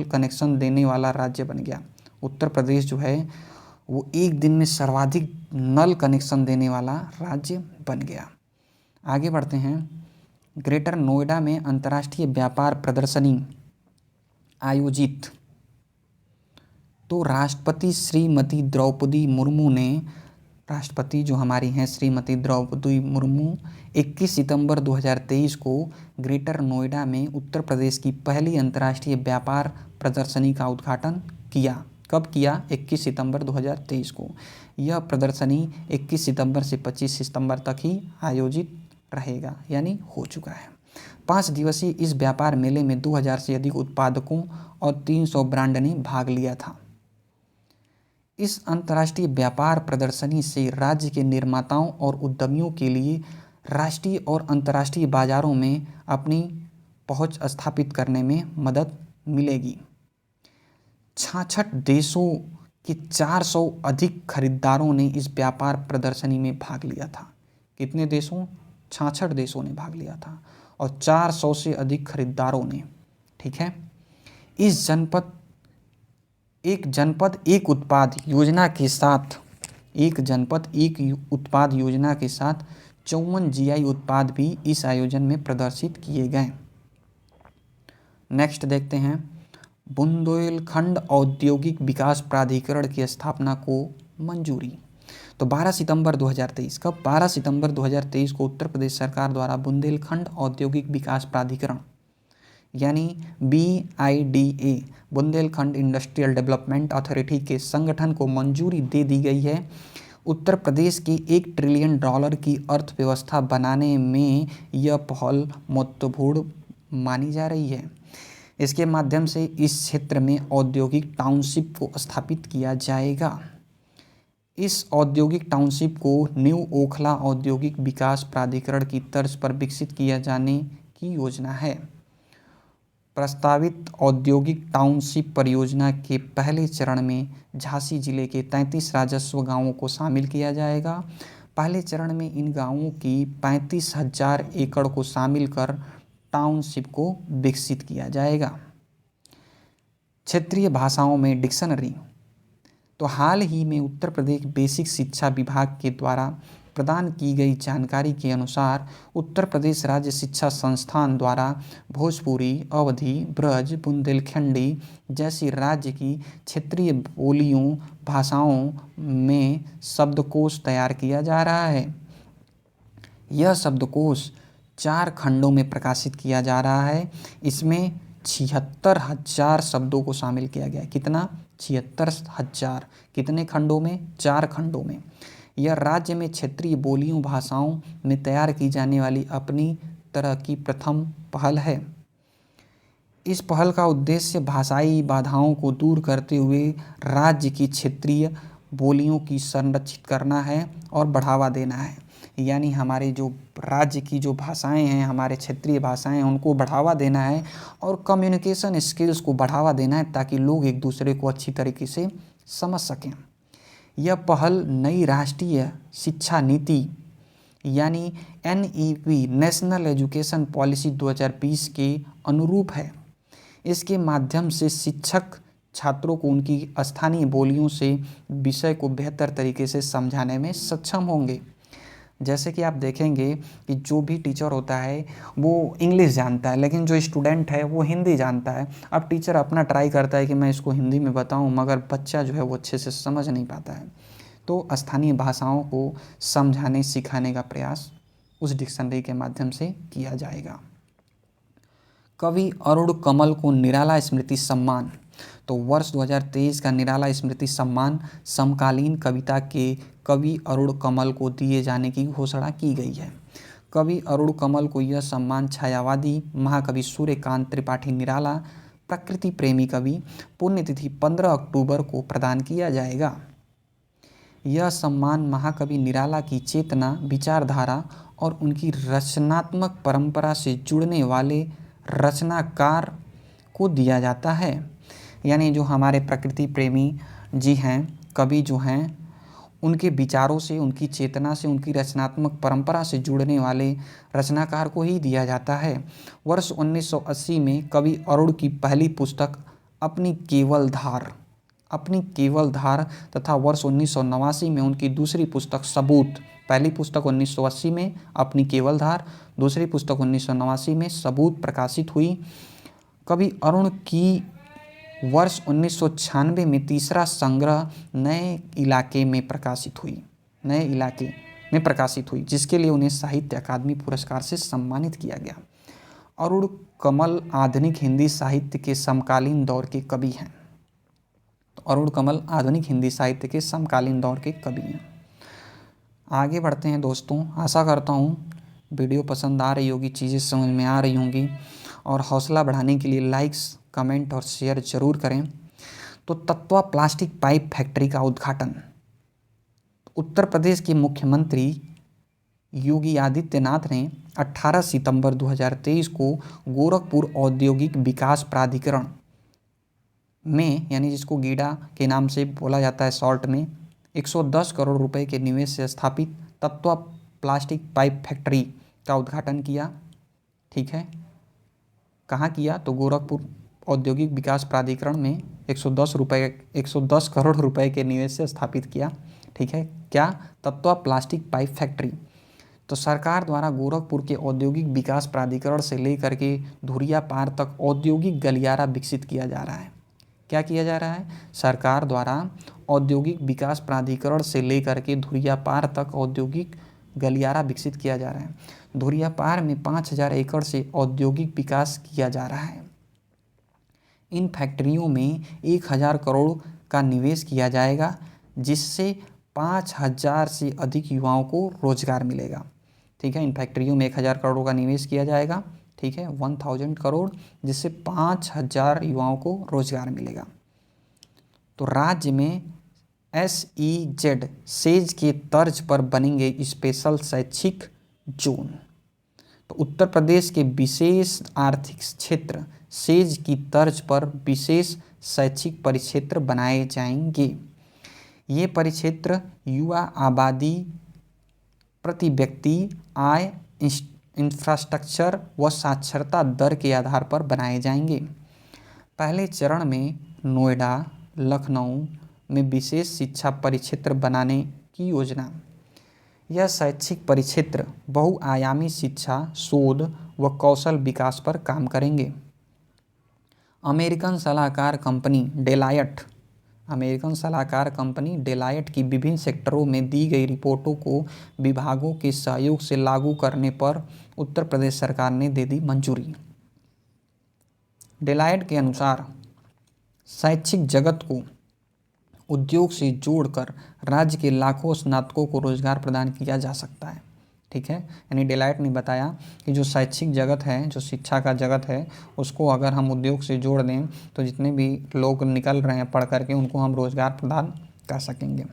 कनेक्शन देने वाला राज्य बन गया। उत्तर प्रदेश जो है वो एक दिन में सर्वाधिक नल कनेक्शन देने वाला राज्य बन गया। आगे बढ़ते हैं। ग्रेटर नोएडा में अंतर्राष्ट्रीय व्यापार प्रदर्शनी आयोजित। तो राष्ट्रपति श्रीमती द्रौपदी मुर्मू ने, राष्ट्रपति जो हमारी हैं श्रीमती द्रौपदी मुर्मू 21 सितंबर 2023 को ग्रेटर नोएडा में उत्तर प्रदेश की पहली अंतर्राष्ट्रीय व्यापार प्रदर्शनी का उद्घाटन किया। कब किया? 21 सितंबर 2023 को। यह प्रदर्शनी 21 सितंबर से 25 सितंबर तक ही आयोजित रहेगा, यानी हो चुका है। 5 दिवसीय इस व्यापार मेले में 2000 से अधिक उत्पादकों और 300 ब्रांड ने भाग लिया था। इस अंतर्राष्ट्रीय व्यापार प्रदर्शनी से राज्य के निर्माताओं और उद्यमियों के लिए राष्ट्रीय और अंतर्राष्ट्रीय बाजारों में अपनी पहुंच स्थापित करने में मदद मिलेगी। 66 देशों के 400 अधिक खरीदारों ने इस व्यापार प्रदर्शनी में भाग लिया था। कितने देशों? 66 देशों ने भाग लिया था और 400 से अधिक खरीदारों ने। ठीक है। इस एक जनपद एक उत्पाद योजना के साथ 54 जीआई उत्पाद भी इस आयोजन में प्रदर्शित किए गए। नेक्स्ट देखते हैं। बुंदेलखंड औद्योगिक विकास प्राधिकरण की स्थापना को मंजूरी। तो 12 सितंबर 2023, कब? 12 सितंबर 2023 को उत्तर प्रदेश सरकार द्वारा बुंदेलखंड औद्योगिक विकास प्राधिकरण यानी BIDA Bundelkhand industrial development authority के संगठन को मंजूरी दे दी गई है। उत्तर प्रदेश की $1 ट्रिलियन की अर्थव्यवस्था बनाने में यह पहल महत्वपूर्ण मानी जा रही है। इसके माध्यम से इस क्षेत्र में औद्योगिक टाउनशिप को स्थापित किया जाएगा। इस औद्योगिक टाउनशिप को न्यू ओखला औद्योगिक विकास प्राधिकरण की तर्ज पर विकसित किया जाने की योजना है। प्रस्तावित औद्योगिक टाउनशिप परियोजना के पहले चरण में झांसी जिले के 33 राजस्व गांवों को शामिल किया जाएगा। पहले चरण में इन गांवों की 35,000 एकड़ को शामिल कर टाउनशिप को विकसित किया जाएगा। क्षेत्रीय भाषाओं में डिक्शनरी। तो हाल ही में उत्तर प्रदेश बेसिक शिक्षा विभाग के द्वारा प्रदान की गई जानकारी के अनुसार उत्तर प्रदेश राज्य शिक्षा संस्थान द्वारा भोजपुरी, अवधी, ब्रज, बुंदेलखंडी जैसी राज्य की क्षेत्रीय बोलियों भाषाओं में शब्दकोश तैयार किया जा रहा है। यह शब्दकोश 4 खंडों में प्रकाशित किया जा रहा है। इसमें 76,000 शब्दों को शामिल किया गया है। कितना? 76,000। कितने खंडों में? 4 खंडों में। यह राज्य में क्षेत्रीय बोलियों भाषाओं में तैयार की जाने वाली अपनी तरह की प्रथम पहल है। इस पहल का उद्देश्य भाषाई बाधाओं को दूर करते हुए राज्य की क्षेत्रीय बोलियों की संरक्षित करना है और बढ़ावा देना है। यानी हमारे जो राज्य की जो भाषाएं हैं, हमारे क्षेत्रीय भाषाएं हैं, उनको बढ़ावा देना है और कम्युनिकेशन स्किल्स को बढ़ावा देना है ताकि लोग एक दूसरे को अच्छी तरीके से समझ सकें। यह पहल नई राष्ट्रीय शिक्षा नीति यानी NEP नेशनल एजुकेशन पॉलिसी 2020 के अनुरूप है। इसके माध्यम से शिक्षक छात्रों को उनकी स्थानीय बोलियों से विषय को बेहतर तरीके से समझाने में सक्षम होंगे। जैसे कि आप देखेंगे कि जो भी टीचर होता है वो इंग्लिश जानता है, लेकिन जो स्टूडेंट है वो हिंदी जानता है। अब टीचर अपना ट्राई करता है कि मैं इसको हिंदी में बताऊं, मगर बच्चा जो है वो अच्छे से समझ नहीं पाता है। तो स्थानीय भाषाओं को समझाने सिखाने का प्रयास उस डिक्शनरी के माध्यम से किया जाएगा। कवि अरुण कमल को निराला स्मृति सम्मान। तो वर्ष 2023 का निराला स्मृति सम्मान समकालीन कविता के कवि अरुण कमल को दिए जाने की घोषणा की गई है। कवि अरुण कमल को यह सम्मान छायावादी महाकवि सूर्यकांत त्रिपाठी निराला प्रकृति प्रेमी कवि पुण्यतिथि 15 अक्टूबर को प्रदान किया जाएगा। यह सम्मान महाकवि निराला की चेतना, विचारधारा और उनकी रचनात्मक परंपरा से जुड़ने वाले रचनाकार को दिया जाता है। यानी जो हमारे प्रकृति प्रेमी जी हैं, कवि जो हैं, उनके विचारों से, उनकी चेतना से, उनकी रचनात्मक परंपरा से जुड़ने वाले रचनाकार को ही दिया जाता है। वर्ष 1980 में कवि अरुण की पहली पुस्तक अपनी केवल धार तथा वर्ष 1989 में उनकी दूसरी पुस्तक सबूत, पहली पुस्तक 1980 में अपनी केवल धार, दूसरी पुस्तक 1989 में सबूत प्रकाशित हुई। कवि अरुण की वर्ष 1996 में तीसरा संग्रह नए इलाके में प्रकाशित हुई, जिसके लिए उन्हें साहित्य अकादमी पुरस्कार से सम्मानित किया गया। अरुण कमल आधुनिक हिंदी साहित्य के समकालीन दौर के कवि हैं। अरुण कमल आधुनिक हिंदी साहित्य के समकालीन दौर के कवि हैं। आगे बढ़ते हैं दोस्तों। आशा करता हूँ वीडियो पसंद आ रही होगी, चीज़ें समझ में आ रही होंगी, और हौसला बढ़ाने के लिए लाइक्स, कमेंट और शेयर जरूर करें। तो तत्वा प्लास्टिक पाइप फैक्ट्री का उद्घाटन। उत्तर प्रदेश के मुख्यमंत्री योगी आदित्यनाथ ने 18 सितंबर 2023 को गोरखपुर औद्योगिक विकास प्राधिकरण में, यानी जिसको गीडा के नाम से बोला जाता है शॉर्ट में, 110 करोड़ रुपए के निवेश से स्थापित तत्वा प्लास्टिक पाइप फैक्ट्री का उद्घाटन किया। ठीक है, कहाँ किया? तो गोरखपुर औद्योगिक विकास प्राधिकरण में 110 करोड़ रुपए के निवेश से स्थापित किया। ठीक है, क्या? तत्वा प्लास्टिक पाइप फैक्ट्री। तो सरकार द्वारा गोरखपुर के औद्योगिक विकास प्राधिकरण से लेकर के धुरिया पार तक औद्योगिक गलियारा विकसित किया जा रहा है। क्या किया जा रहा है? सरकार द्वारा औद्योगिक विकास प्राधिकरण से लेकर के धुरिया पार तक औद्योगिक गलियारा विकसित किया जा रहा है। धुरिया पार में 5,000 एकड़ से औद्योगिक विकास किया जा रहा है। इन फैक्ट्रियों में 1,000 करोड़ का निवेश किया जाएगा, जिससे 5,000 से अधिक युवाओं को रोजगार मिलेगा। ठीक है, इन फैक्ट्रियों में 1,000 करोड़ का निवेश किया जाएगा। ठीक है, 1,000 करोड़, जिससे 5,000 युवाओं को रोजगार मिलेगा। तो राज्य में SEZ सेज के तर्ज पर बनेंगे स्पेशल शैक्षिक जोन। तो उत्तर प्रदेश के विशेष आर्थिक क्षेत्र सेज की तर्ज पर विशेष शैक्षिक परिक्षेत्र बनाए जाएंगे। ये परिक्षेत्र युवा आबादी, प्रति व्यक्ति आय, इंफ्रास्ट्रक्चर व साक्षरता दर के आधार पर बनाए जाएंगे। पहले चरण में नोएडा, लखनऊ में विशेष शिक्षा परिक्षेत्र बनाने की योजना। यह शैक्षिक परिक्षेत्र बहुआयामी शिक्षा, शोध व कौशल विकास पर काम करेंगे। अमेरिकन सलाहकार कंपनी डेलायट की विभिन्न सेक्टरों में दी गई रिपोर्टों को विभागों के सहयोग से लागू करने पर उत्तर प्रदेश सरकार ने दे दी मंजूरी। डेलायट के अनुसार शैक्षिक जगत को उद्योग से जोड़कर राज्य के लाखों स्नातकों को रोजगार प्रदान किया जा सकता है। ठीक है, यानी डेलायट ने बताया कि जो शैक्षिक जगत है, जो शिक्षा का जगत है, उसको अगर हम उद्योग से जोड़ दें तो जितने भी लोग निकल रहे हैं पढ़ करके उनको हम रोजगार प्रदान कर सकेंगे।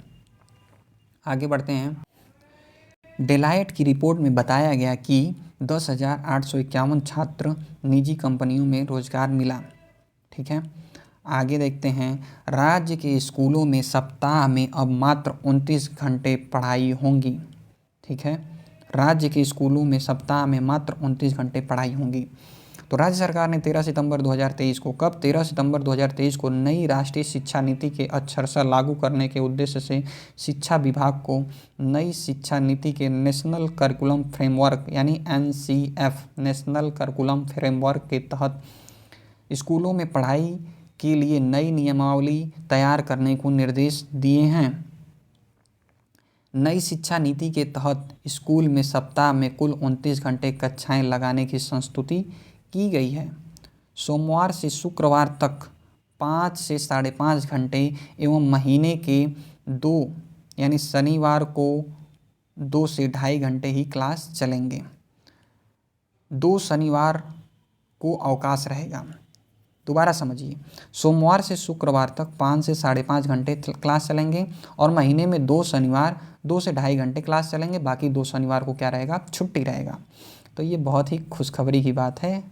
आगे बढ़ते हैं। डेलायट की रिपोर्ट में बताया गया कि 10,851 छात्र निजी कंपनियों में रोजगार मिला। ठीक है, आगे देखते हैं। राज्य के स्कूलों में सप्ताह में अब मात्र 29 घंटे पढ़ाई होंगी। ठीक है, राज्य के स्कूलों में सप्ताह में मात्र 29 घंटे पढ़ाई होंगी। तो राज्य सरकार ने 13 सितंबर 2023 को, कब 13 सितंबर 2023 को नई राष्ट्रीय शिक्षा नीति के अक्षरशः लागू करने के उद्देश्य से शिक्षा विभाग को नई शिक्षा नीति के नेशनल करिकुलम फ्रेमवर्क यानी NCF नेशनल करिकुलम फ्रेमवर्क के तहत स्कूलों में पढ़ाई के लिए नई नियमावली तैयार करने को निर्देश दिए हैं। नई शिक्षा नीति के तहत स्कूल में सप्ताह में कुल 29 घंटे कक्षाएं लगाने की संस्तुति की गई है। सोमवार से शुक्रवार तक 5 से 5.5 घंटे एवं महीने के 2 यानी शनिवार को 2 से 2.5 घंटे ही क्लास चलेंगे। 2 शनिवार को अवकाश रहेगा। दोबारा समझिए, सोमवार से शुक्रवार तक 5 से 5.5 घंटे क्लास चलेंगे और महीने में 2 शनिवार 2 से 2.5 घंटे क्लास चलेंगे। बाकी 2 शनिवार को क्या रहेगा, छुट्टी रहेगा। तो ये बहुत ही खुशखबरी की बात है।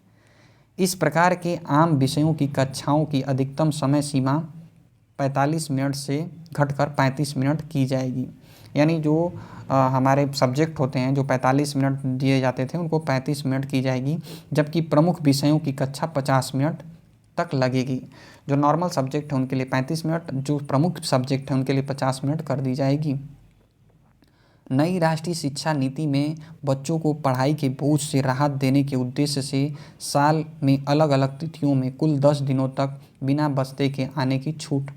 इस प्रकार के आम विषयों की कक्षाओं की अधिकतम समय सीमा 45 मिनट से घटकर 35 मिनट की जाएगी। यानी जो हमारे सब्जेक्ट होते हैं जो 45 मिनट दिए जाते थे उनको 35 मिनट की जाएगी, जबकि प्रमुख विषयों की कक्षा 50 मिनट तक लगेगी। जो नॉर्मल सब्जेक्ट है उनके लिए 35 मिनट, जो प्रमुख सब्जेक्ट है उनके लिए 50 मिनट कर दी जाएगी। नई राष्ट्रीय शिक्षा नीति में बच्चों को पढ़ाई के बोझ से राहत देने के उद्देश्य से साल में अलग अलग तिथियों में कुल 10 दिनों तक बिना बस्ते के आने की छूट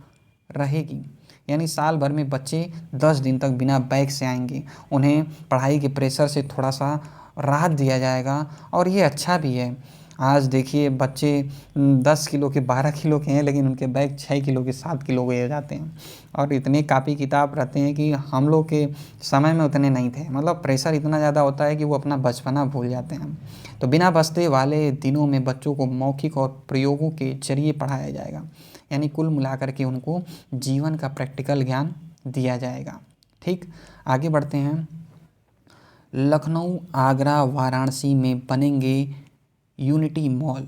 रहेगी। यानी साल भर में बच्चे 10 दिन तक बिना बैग से आएंगे। उन्हें पढ़ाई के प्रेशर से थोड़ा सा राहत दिया जाएगा और ये अच्छा भी है। आज देखिए बच्चे 10 किलो के 12 किलो के हैं लेकिन उनके बैग 6 किलो के 7 किलो के हो जाते हैं और इतने कापी किताब रहते हैं कि हम लोग के समय में उतने नहीं थे। मतलब प्रेशर इतना ज़्यादा होता है कि वो अपना बचपना भूल जाते हैं। तो बिना बस्ते वाले दिनों में बच्चों को मौखिक और प्रयोगों के जरिए पढ़ाया जाएगा। यानी कुल मिलाकर के उनको जीवन का प्रैक्टिकल ज्ञान दिया जाएगा। ठीक, आगे बढ़ते हैं। लखनऊ, आगरा, वाराणसी में बनेंगे यूनिटी मॉल।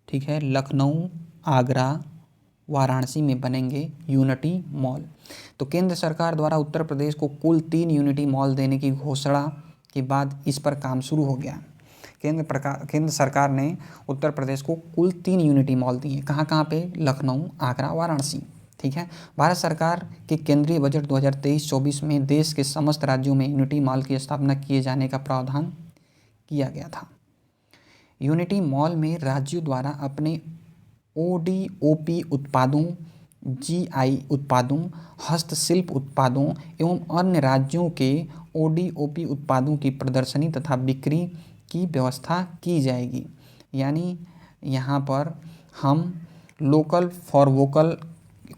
ठीक है, लखनऊ, आगरा, वाराणसी में बनेंगे यूनिटी मॉल। तो केंद्र सरकार द्वारा उत्तर प्रदेश को कुल 3 यूनिटी मॉल देने की घोषणा के बाद इस पर काम शुरू हो गया। केंद्र सरकार ने उत्तर प्रदेश को कुल 3 यूनिटी मॉल दिए। कहाँ कहाँ पे? लखनऊ, आगरा, वाराणसी। ठीक है, भारत सरकार के केंद्रीय बजट 2023-24 में देश के समस्त राज्यों में यूनिटी मॉल की स्थापना किए जाने का प्रावधान किया गया था। यूनिटी मॉल में राज्यों द्वारा अपने ODOP उत्पादों, GI उत्पादों, हस्तशिल्प उत्पादों एवं अन्य राज्यों के ODOP उत्पादों की प्रदर्शनी तथा बिक्री की व्यवस्था की जाएगी। यानी यहाँ पर हम लोकल फॉर वोकल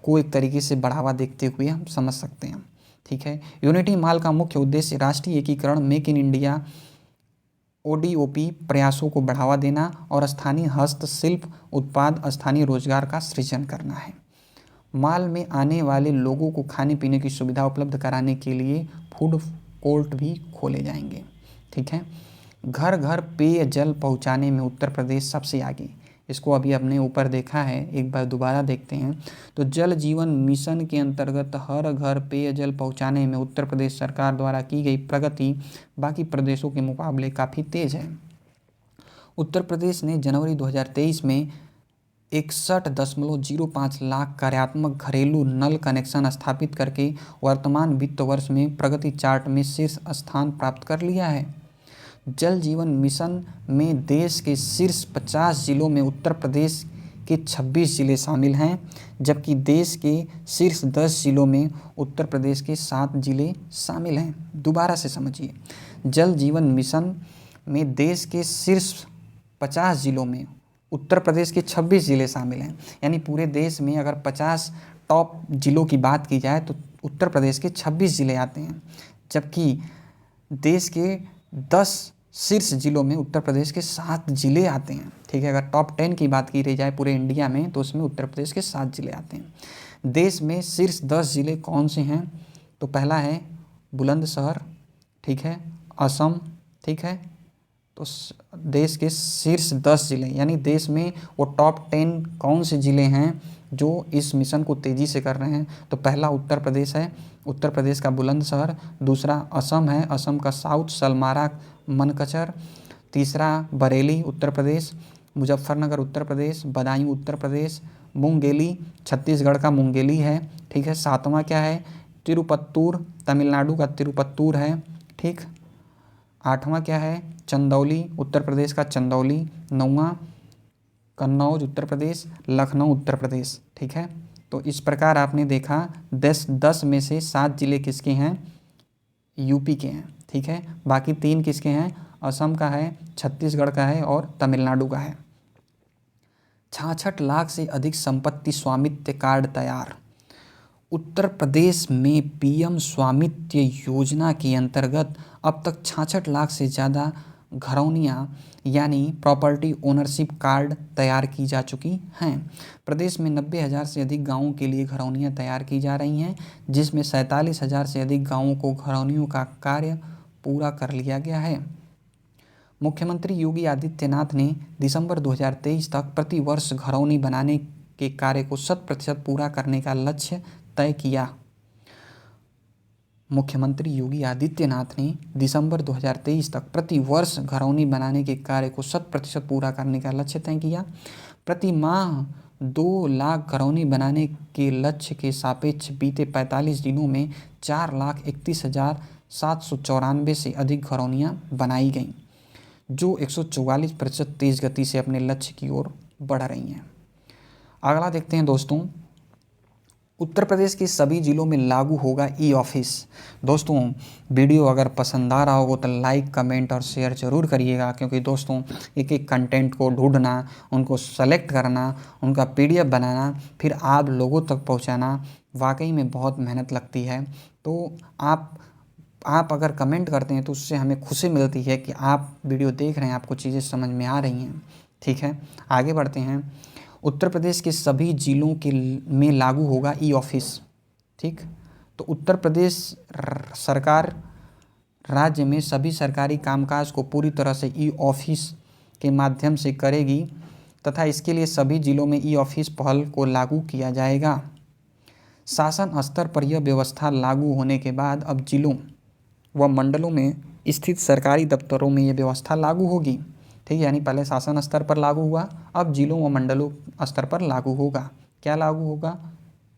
को एक तरीके से बढ़ावा देखते हुए हम समझ सकते हैं। ठीक है, यूनिटी मॉल का मुख्य उद्देश्य राष्ट्रीय एकीकरण, मेक इन इंडिया, ODOP प्रयासों को बढ़ावा देना और स्थानीय हस्तशिल्प उत्पाद, स्थानीय रोजगार का सृजन करना है। मॉल में आने वाले लोगों को खाने पीने की सुविधा उपलब्ध कराने के लिए फूड कोर्ट भी खोले जाएंगे। ठीक है, घर घर पेयजल पहुंचाने में उत्तर प्रदेश सबसे आगे। इसको अभी अपने ऊपर देखा है, एक बार दोबारा देखते हैं। तो जल जीवन मिशन के अंतर्गत हर घर पेयजल पहुंचाने में उत्तर प्रदेश सरकार द्वारा की गई प्रगति बाकी प्रदेशों के मुकाबले काफ़ी तेज़ है। उत्तर प्रदेश ने जनवरी 2023 में 61.05 लाख कार्यात्मक घरेलू नल कनेक्शन स्थापित करके वर्तमान वित्त वर्ष में प्रगति चार्ट में शीर्ष स्थान प्राप्त कर लिया है। जल जीवन मिशन में देश के शीर्ष 50 जिलों में उत्तर प्रदेश के 26 जिले शामिल हैं, जबकि देश के शीर्ष 10 जिलों में उत्तर प्रदेश के 7 जिले शामिल हैं। दोबारा से समझिए, जल जीवन मिशन में देश के शीर्ष 50 जिलों में उत्तर प्रदेश के 26 जिले शामिल हैं। यानी पूरे देश में अगर 50 टॉप जिलों की बात की जाए तो उत्तर प्रदेश के 26 जिले आते हैं, जबकि देश के 10 शीर्ष जिलों में उत्तर प्रदेश के 7 जिले आते हैं। ठीक है, अगर टॉप 10 की बात की जाए पूरे इंडिया में तो उसमें उत्तर प्रदेश के 7 जिले आते हैं। देश में शीर्ष 10 जिले कौन से हैं? तो पहला है बुलंदशहर, ठीक है, असम, ठीक है। तो देश के शीर्ष 10 जिले यानी देश में वो टॉप 10 कौन से ज़िले हैं जो इस मिशन को तेज़ी से कर रहे हैं? तो पहला उत्तर प्रदेश है, उत्तर प्रदेश का बुलंदशहर। दूसरा असम है, असम का साउथ सलमारा मनकचर। तीसरा बरेली उत्तर प्रदेश। मुजफ्फरनगर उत्तर प्रदेश। बदायूं उत्तर प्रदेश। मुंगेली छत्तीसगढ़ का मुंगेली है, ठीक है। सातवां क्या है? तिरुपत्तूर, तमिलनाडु का तिरुपत्तूर है, ठीक। आठवां क्या है? चंदौली उत्तर प्रदेश का चंदौली। नौवां कन्नौज उत्तर प्रदेश। लखनऊ उत्तर प्रदेश, ठीक है। तो इस प्रकार आपने देखा 10 में से 7 जिले किसके हैं? यूपी के हैं, ठीक है। बाकी 3 किसके हैं? असम का है, छत्तीसगढ़ का है और तमिलनाडु का है। 66 लाख से अधिक संपत्ति स्वामित्व कार्ड तैयार। उत्तर प्रदेश में पीएम स्वामित्व योजना के अंतर्गत अब तक 66 लाख से ज़्यादा घरौनियाँ यानी प्रॉपर्टी ओनरशिप कार्ड तैयार की जा चुकी हैं। प्रदेश में 90,000 से अधिक गांवों के लिए घरौनियाँ तैयार की जा रही हैं, जिसमें 47,000 से अधिक गांवों को घरौनियों का कार्य पूरा कर लिया गया है। मुख्यमंत्री योगी आदित्यनाथ ने दिसंबर 2023 तक प्रति वर्ष घरौनी बनाने के कार्य को 100% पूरा करने का लक्ष्य तय किया। मुख्यमंत्री योगी आदित्यनाथ ने दिसंबर 2023 तक प्रति वर्ष घरौनी बनाने के कार्य को 100% पूरा करने का लक्ष्य तय किया। प्रति माह 2 लाख घरौनी बनाने के लक्ष्य के सापेक्ष बीते 45 दिनों में 4,31,794 से अधिक घरौनियाँ बनाई गईं, जो 144% तेज़ गति से अपने लक्ष्य की ओर बढ़ रही हैं। अगला देखते हैं दोस्तों, उत्तर प्रदेश के सभी जिलों में लागू होगा ई ऑफिस। दोस्तों वीडियो अगर पसंद आ रहा हो तो लाइक, कमेंट और शेयर ज़रूर करिएगा, क्योंकि दोस्तों एक एक कंटेंट को ढूंढना, उनको सेलेक्ट करना, उनका पीडीएफ बनाना, फिर आप लोगों तक पहुंचाना वाकई में बहुत मेहनत लगती है। तो आप अगर कमेंट करते हैं तो उससे हमें खुशी मिलती है कि आप वीडियो देख रहे हैं, आपको चीज़ें समझ में आ रही हैं, ठीक है। आगे बढ़ते हैं। उत्तर प्रदेश के सभी जिलों के में लागू होगा ई ऑफिस, ठीक। तो उत्तर प्रदेश सरकार राज्य में सभी सरकारी कामकाज को पूरी तरह से ई ऑफिस के माध्यम से करेगी तथा इसके लिए सभी जिलों में ई ऑफिस पहल को लागू किया जाएगा। शासन स्तर पर यह व्यवस्था लागू होने के बाद अब जिलों व मंडलों में स्थित सरकारी दफ्तरों में यह व्यवस्था लागू होगी, ठीक है। यानी पहले शासन स्तर पर लागू हुआ, अब जिलों व मंडलों स्तर पर लागू होगा। क्या लागू होगा?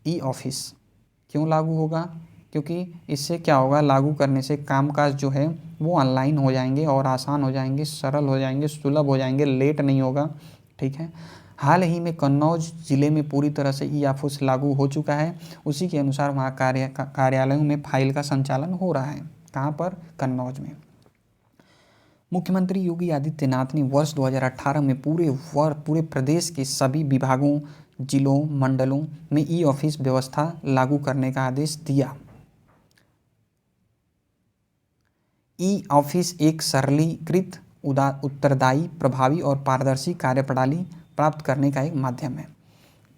E office. क्यों लागू होगा? क्योंकि इससे क्या होगा, लागू करने से कामकाज जो है वो ऑनलाइन हो जाएंगे और आसान हो जाएंगे, सरल हो जाएंगे, सुलभ हो जाएंगे, लेट नहीं होगा, ठीक है। हाल ही में कन्नौज जिले में पूरी तरह से ई ऑफिस लागू हो चुका है। उसी के अनुसार वहाँ कार्यालयों में फाइल का संचालन हो रहा है। कहाँ पर? कन्नौज में। मुख्यमंत्री योगी आदित्यनाथ ने वर्ष 2018 में पूरे प्रदेश के सभी विभागों, जिलों, मंडलों में ई ऑफिस व्यवस्था लागू करने का आदेश दिया। ई ऑफिस एक सरलीकृत, उत्तरदायी, प्रभावी और पारदर्शी कार्यप्रणाली प्राप्त करने का एक माध्यम है।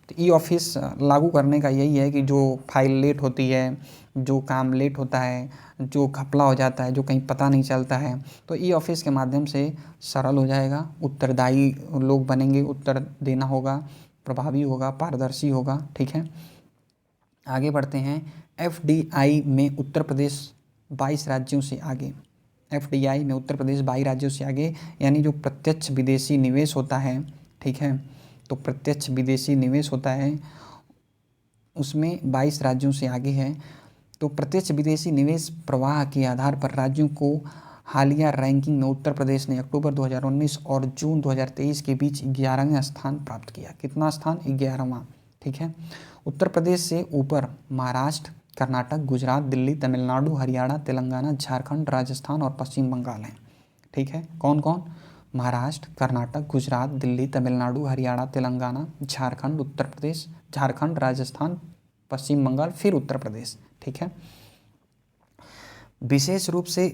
तो ई ऑफिस लागू करने का यही है कि जो फाइल लेट होती है, जो काम लेट होता है, जो घपला हो जाता है, जो कहीं पता नहीं चलता है, तो ई ऑफिस के माध्यम से सरल हो जाएगा, उत्तरदायी लोग बनेंगे, उत्तर देना होगा, प्रभावी होगा, पारदर्शी होगा, ठीक है। आगे बढ़ते हैं। एफडीआई में उत्तर प्रदेश 22 राज्यों से आगे। एफडीआई में उत्तर प्रदेश 22 राज्यों से आगे, यानी जो प्रत्यक्ष विदेशी निवेश होता है, ठीक है, तो प्रत्यक्ष विदेशी निवेश होता है उसमें 22 राज्यों से आगे है। तो प्रत्यक्ष विदेशी निवेश प्रवाह के आधार पर राज्यों को हालिया रैंकिंग में उत्तर प्रदेश ने अक्टूबर 2019 और जून 2023 के बीच 11वें स्थान प्राप्त किया। कितना स्थान? 11वां। ठीक है। उत्तर प्रदेश से ऊपर महाराष्ट्र, कर्नाटक, गुजरात, दिल्ली, तमिलनाडु, हरियाणा, तेलंगाना, झारखंड, राजस्थान और पश्चिम बंगाल हैं। ठीक है। कौन कौन? महाराष्ट्र, कर्नाटक, गुजरात, दिल्ली, तमिलनाडु, हरियाणा, तेलंगाना, झारखंड, उत्तर प्रदेश, झारखंड, राजस्थान, पश्चिम बंगाल, फिर उत्तर प्रदेश। ठीक है। विशेष रूप से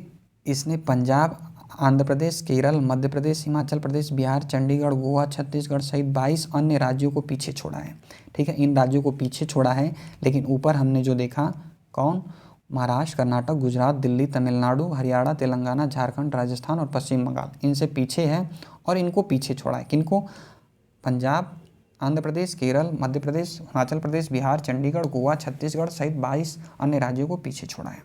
इसने पंजाब, आंध्र प्रदेश, केरल, मध्य प्रदेश, हिमाचल प्रदेश, बिहार, चंडीगढ़, गोवा, छत्तीसगढ़ सहित 22 अन्य राज्यों को पीछे छोड़ा है। ठीक है। इन राज्यों को पीछे छोड़ा है, लेकिन ऊपर हमने जो देखा कौन? महाराष्ट्र, कर्नाटक, गुजरात, दिल्ली, तमिलनाडु, हरियाणा, तेलंगाना, झारखंड, राजस्थान और पश्चिम बंगाल इनसे पीछे है और इनको पीछे छोड़ा है। किनको? पंजाब, आंध्र प्रदेश, केरल, मध्य प्रदेश, हिमाचल प्रदेश, बिहार, चंडीगढ़, गोवा, छत्तीसगढ़ सहित 22 अन्य राज्यों को पीछे छोड़ा है।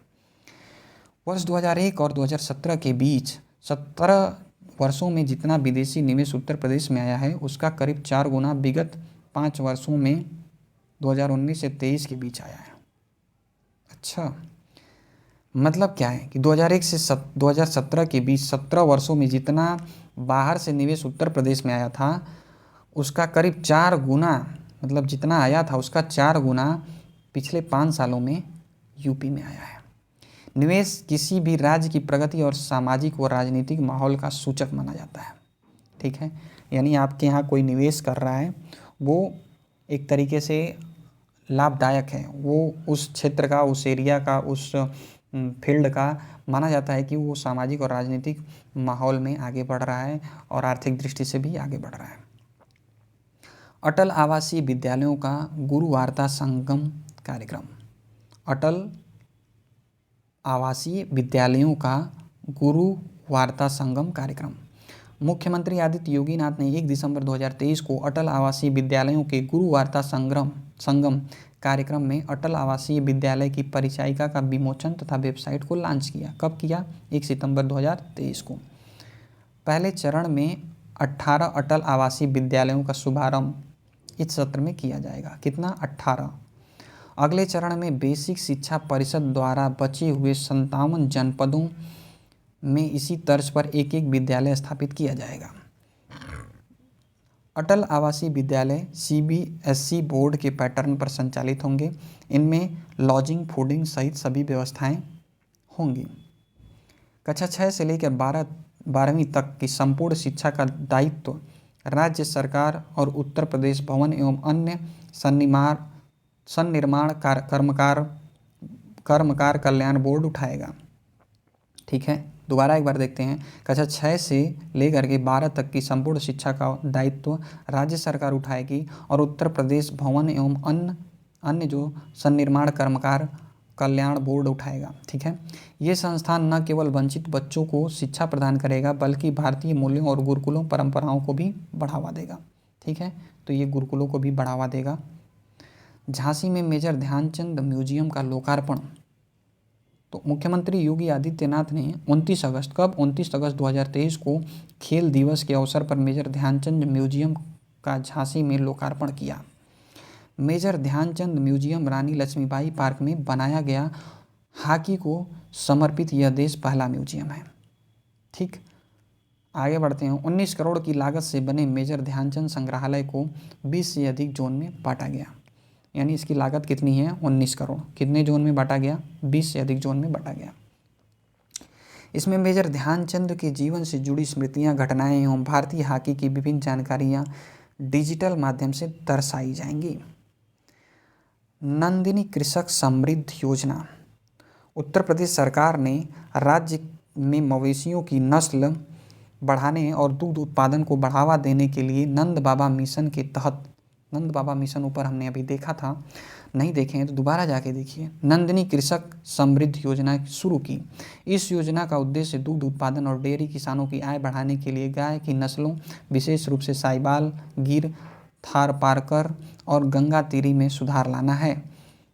वर्ष 2001 और 2017 के बीच 17 वर्षों में जितना विदेशी निवेश उत्तर प्रदेश में आया है उसका करीब 4 गुना विगत 5 वर्षों में 2019 से 23 के बीच आया है। अच्छा, मतलब क्या है कि 2001 से 2017 के बीच 17 वर्षों में जितना बाहर से निवेश उत्तर प्रदेश में आया था उसका करीब 4 गुना, मतलब जितना आया था उसका 4 गुना पिछले 5 सालों में यूपी में आया है। निवेश किसी भी राज्य की प्रगति और सामाजिक व राजनीतिक माहौल का सूचक माना जाता है। ठीक है। यानी आपके यहाँ कोई निवेश कर रहा है वो एक तरीके से लाभदायक है, वो उस क्षेत्र का, उस एरिया का, उस फील्ड का माना जाता है कि वो सामाजिक और राजनीतिक माहौल में आगे बढ़ रहा है और आर्थिक दृष्टि से भी आगे बढ़ रहा है। अटल आवासीय विद्यालयों का गुरु वार्ता संगम कार्यक्रम। अटल आवासीय विद्यालयों का गुरु वार्ता संगम कार्यक्रम। मुख्यमंत्री आदित्य योगी नाथ ने 1 दिसंबर 2023 को अटल आवासीय विद्यालयों के गुरु वार्ता संगम कार्यक्रम में अटल आवासीय विद्यालय की परिचायिका का विमोचन तथा वेबसाइट को लॉन्च किया। कब किया? 1 सितंबर 2023 को। पहले चरण में 18 अटल आवासीय विद्यालयों का शुभारंभ इस सत्र में किया जाएगा। कितना? 18। अगले चरण में बेसिक शिक्षा परिषद द्वारा बचे हुए 57 जनपदों में इसी तर्ज पर एक एक विद्यालय स्थापित किया जाएगा। अटल आवासीय विद्यालय CBSE बोर्ड के पैटर्न पर संचालित होंगे। इनमें लॉजिंग, फूडिंग सहित सभी व्यवस्थाएं होंगी। कक्षा 6 से लेकर 12वीं तक की संपूर्ण शिक्षा का दायित्व राज्य सरकार और उत्तर प्रदेश भवन एवं अन्य सन्निर्माण कर्मकार कल्याण बोर्ड उठाएगा। ठीक है। दोबारा एक बार देखते हैं। कक्षा 6 से लेकर के 12 तक की संपूर्ण शिक्षा का दायित्व राज्य सरकार उठाएगी और उत्तर प्रदेश भवन एवं अन्य जो सन्निर्माण कर्मकार कल्याण बोर्ड उठाएगा। ठीक है। ये संस्थान न केवल वंचित बच्चों को शिक्षा प्रदान करेगा बल्कि भारतीय मूल्यों और गुरुकुलों परंपराओं को भी बढ़ावा देगा। ठीक है। तो ये गुरुकुलों को भी बढ़ावा देगा। झांसी में मेजर ध्यानचंद म्यूजियम का लोकार्पण। तो मुख्यमंत्री योगी आदित्यनाथ ने 29 अगस्त 2023 को खेल दिवस के अवसर पर मेजर ध्यानचंद म्यूजियम का झांसी में लोकार्पण किया। मेजर ध्यानचंद म्यूजियम रानी लक्ष्मीबाई पार्क में बनाया गया हॉकी को समर्पित यह देश पहला म्यूजियम है। ठीक, आगे बढ़ते हैं। 19 करोड़ की लागत से बने मेजर ध्यानचंद संग्रहालय को 20 से अधिक जोन में बांटा गया। यानी इसकी लागत कितनी है? 19 करोड़। कितने जोन में बांटा गया? 20 से अधिक जोन में बांटा गया। इसमें मेजर ध्यानचंद के जीवन से जुड़ी स्मृतियां, घटनाएं एवं भारतीय हॉकी की विभिन्न जानकारियां डिजिटल माध्यम से दर्शाई जाएंगी। नंदिनी कृषक समृद्धि योजना। उत्तर प्रदेश सरकार ने राज्य में मवेशियों की नस्ल बढ़ाने और दूध उत्पादन को बढ़ावा देने के लिए नंद बाबा मिशन के तहत, नंद बाबा मिशन ऊपर हमने अभी देखा था, नहीं देखे हैं तो दोबारा जाके देखिए, नंदिनी कृषक समृद्धि योजना शुरू की। इस योजना का उद्देश्य दूध उत्पादन और डेयरी किसानों की आय बढ़ाने के लिए गाय की नस्लों, विशेष रूप से साहिवाल, गिर, थारपारकर और गंगा तीरी में सुधार लाना है।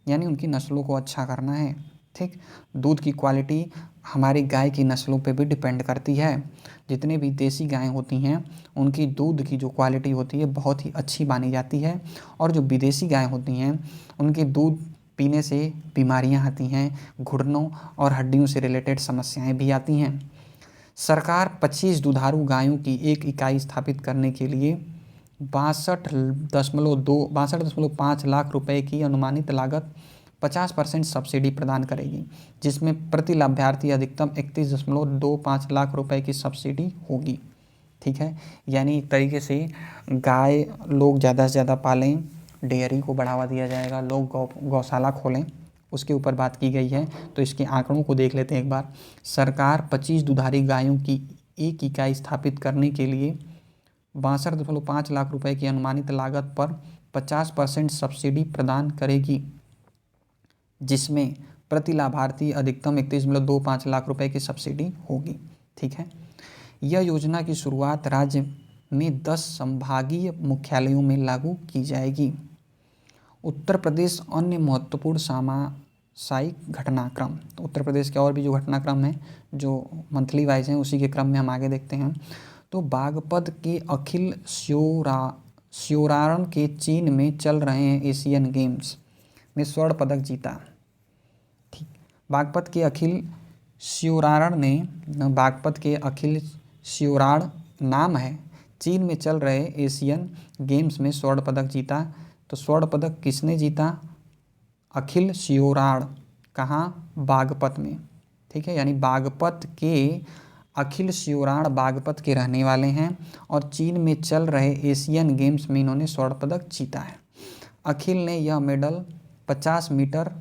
यानी उनकी नस्लों को अच्छा करना है। ठीक, दूध की क्वालिटी हमारी गाय की नस्लों पे भी डिपेंड करती है। जितने भी देसी गायें होती हैं उनकी दूध की जो क्वालिटी होती है बहुत ही अच्छी मानी जाती है, और जो विदेशी गायें होती हैं उनके दूध पीने से बीमारियां आती हैं, घुटनों और हड्डियों से रिलेटेड समस्याएं भी आती हैं। सरकार 25 दुधारू गायों की एक इकाई स्थापित करने के लिए 62.5 लाख रुपए की अनुमानित लागत 50% सब्सिडी प्रदान करेगी, जिसमें प्रति लाभार्थी अधिकतम 31.25 लाख रुपए की सब्सिडी होगी। ठीक है, यानी एक तरीके से गाय लोग ज़्यादा से ज़्यादा पालें, डेयरी को बढ़ावा दिया जाएगा, लोग गौशाला खोलें, उसके ऊपर बात की गई है। तो इसके आंकड़ों को देख लेते हैं एक बार। सरकार 25 दुधारी गायों की एक इकाई स्थापित करने के लिए 62.5 लाख रुपए की अनुमानित लागत पर 50% सब्सिडी प्रदान करेगी, जिसमें प्रति लाभार्थी अधिकतम 31.25 लाख रुपए की सब्सिडी होगी। ठीक है, यह योजना की शुरुआत राज्य में 10 संभागीय मुख्यालयों में लागू की जाएगी। उत्तर प्रदेश अन्य महत्वपूर्ण सामायिक घटनाक्रम, तो उत्तर प्रदेश के और भी जो घटनाक्रम हैं जो मंथली वाइज हैं उसी के क्रम में हम आगे देखते हैं। तो बागपत के अखिल स्योरारण के चीन में चल रहे हैं एशियन गेम्स में स्वर्ण पदक जीता। ठीक, बागपत के अखिल स्योराण नाम है, चीन में चल रहे एशियन गेम्स में स्वर्ण पदक जीता। तो स्वर्ण पदक किसने जीता? अखिल स्योराण। कहाँ? बागपत में। ठीक है, यानी बागपत के अखिल स्योराण बागपत के रहने वाले हैं और चीन में चल रहे एशियन गेम्स में इन्होंने स्वर्ण पदक जीता है। अखिल ने यह मेडल 50 मीटर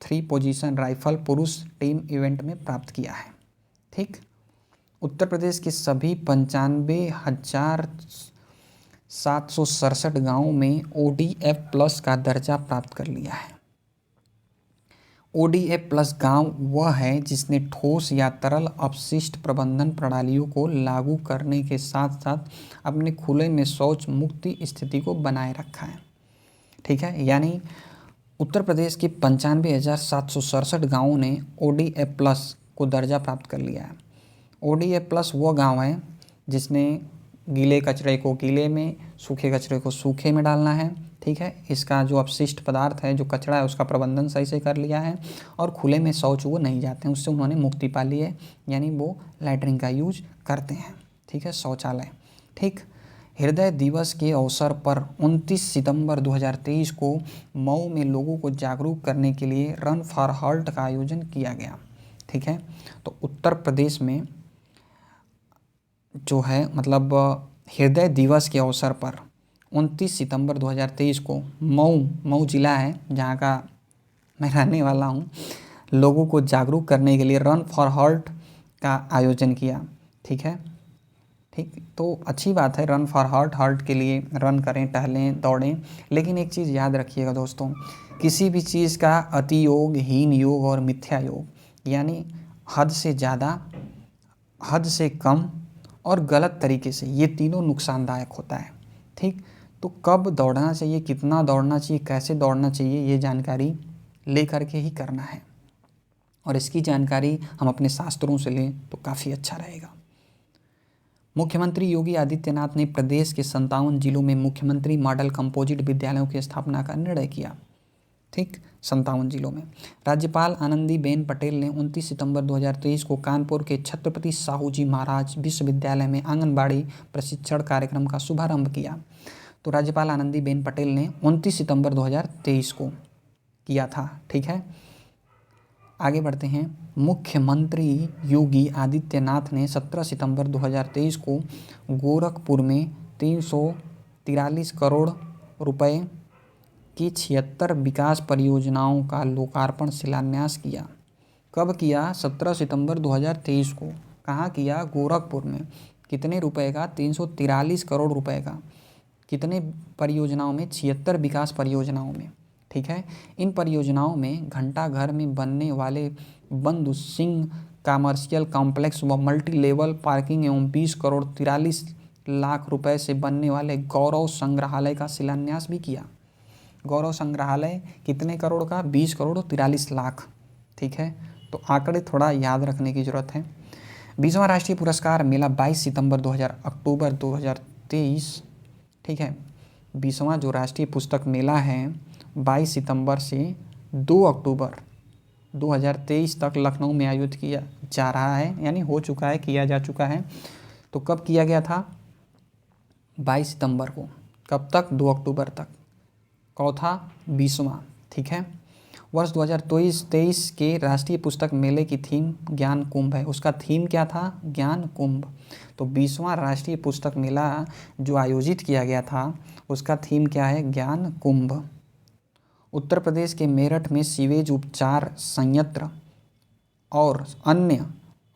3 पोजीशन राइफल पुरुष टीम इवेंट में प्राप्त किया है। ठीक, उत्तर प्रदेश के सभी 95,767 गाँवों में ODF+ का दर्जा प्राप्त कर लिया है। ODF+ गांव वह है जिसने ठोस या तरल अपशिष्ट प्रबंधन प्रणालियों को लागू करने के साथ साथ अपने खुले में शौच मुक्ति स्थिति को बनाए रखा है। ठीक है, यानी उत्तर प्रदेश के 95,767 गाँवों ने ODF+ को दर्जा प्राप्त कर लिया है। ODF+ वह गांव है जिसने गीले कचरे को गीले में, सूखे कचरे को सूखे में डालना है। ठीक है, इसका जो अपशिष्ट पदार्थ है, जो कचरा है, उसका प्रबंधन सही से कर लिया है और खुले में शौच वो नहीं जाते हैं, उससे उन्होंने मुक्ति पा ली है, यानी वो लैट्रिन का यूज करते हैं। ठीक है, शौचालय। ठीक, हृदय दिवस के अवसर पर 29 सितंबर 2023 को मऊ में लोगों को जागरूक करने के लिए रन फॉर हार्ट का आयोजन किया गया। ठीक है, तो उत्तर प्रदेश में जो है मतलब हृदय दिवस के अवसर पर 29 सितंबर 2023 को मऊ जिला है जहाँ का मैं रहने वाला हूँ, लोगों को जागरूक करने के लिए रन फॉर हार्ट का आयोजन किया। ठीक है, ठीक, तो अच्छी बात है, रन फॉर हार्ट के लिए रन करें, टहलें, दौड़ें, लेकिन एक चीज़ याद रखिएगा दोस्तों, किसी भी चीज़ का अति योग, हीन योग और मिथ्या योग, यानी हद से ज़्यादा, हद से कम और गलत तरीके से, ये तीनों नुकसानदायक होता है। ठीक, तो कब दौड़ना चाहिए, कितना दौड़ना चाहिए, कैसे दौड़ना चाहिए, ये जानकारी ले करके ही करना है, और इसकी जानकारी हम अपने शास्त्रों से लें तो काफ़ी अच्छा रहेगा। मुख्यमंत्री योगी आदित्यनाथ ने प्रदेश के 57 जिलों में मुख्यमंत्री मॉडल कंपोजिट विद्यालयों की स्थापना का निर्णय किया। ठीक, 57 जिलों में। राज्यपाल आनंदीबेन पटेल ने 29 सितंबर 2023 को कानपुर के छत्रपति साहू जी महाराज विश्वविद्यालय में आंगनबाड़ी प्रशिक्षण कार्यक्रम का शुभारंभ किया। तो राज्यपाल आनंदीबेन पटेल ने 29 सितंबर 2023 को किया था। ठीक है, आगे बढ़ते हैं। मुख्यमंत्री योगी आदित्यनाथ ने 17 सितंबर 2023 को गोरखपुर में 343 करोड़ रुपए की 76 विकास परियोजनाओं का लोकार्पण शिलान्यास किया। कब किया? 17 सितंबर 2023 को। कहाँ किया? गोरखपुर में। कितने रुपए का? 343 करोड़ रुपए का। कितने परियोजनाओं में? 76 विकास परियोजनाओं में। ठीक है, इन परियोजनाओं में घंटा घर में बनने वाले बंधु सिंह कमर्शियल कॉम्प्लेक्स व मल्टी लेवल पार्किंग एवं 20 करोड़ 43 लाख रुपए से बनने वाले गौरव संग्रहालय का शिलान्यास भी किया। गौरव संग्रहालय कितने करोड़ का? 20 करोड़ 43 लाख। ठीक। ठीक है, तो आंकड़े थोड़ा याद रखने की ज़रूरत है। 20वां राष्ट्रीय पुरस्कार मेला 22 सितंबर 2023, ठीक है। 20वां जो राष्ट्रीय पुस्तक मेला है 22 सितंबर से 2 अक्टूबर 2023 तक लखनऊ में आयोजित किया जा रहा है, यानी हो चुका है, किया जा चुका है। तो कब किया गया था? 22 सितंबर को। कब तक? 2 अक्टूबर तक। कौन था? 20वां, ठीक है। वर्ष 2023 के राष्ट्रीय पुस्तक मेले की थीम ज्ञान कुंभ है। उसका थीम क्या था? ज्ञान कुंभ। तो 20वां राष्ट्रीय पुस्तक मेला जो आयोजित किया गया था उसका थीम क्या है? ज्ञान कुंभ। उत्तर प्रदेश के मेरठ में सीवेज उपचार संयंत्र और अन्य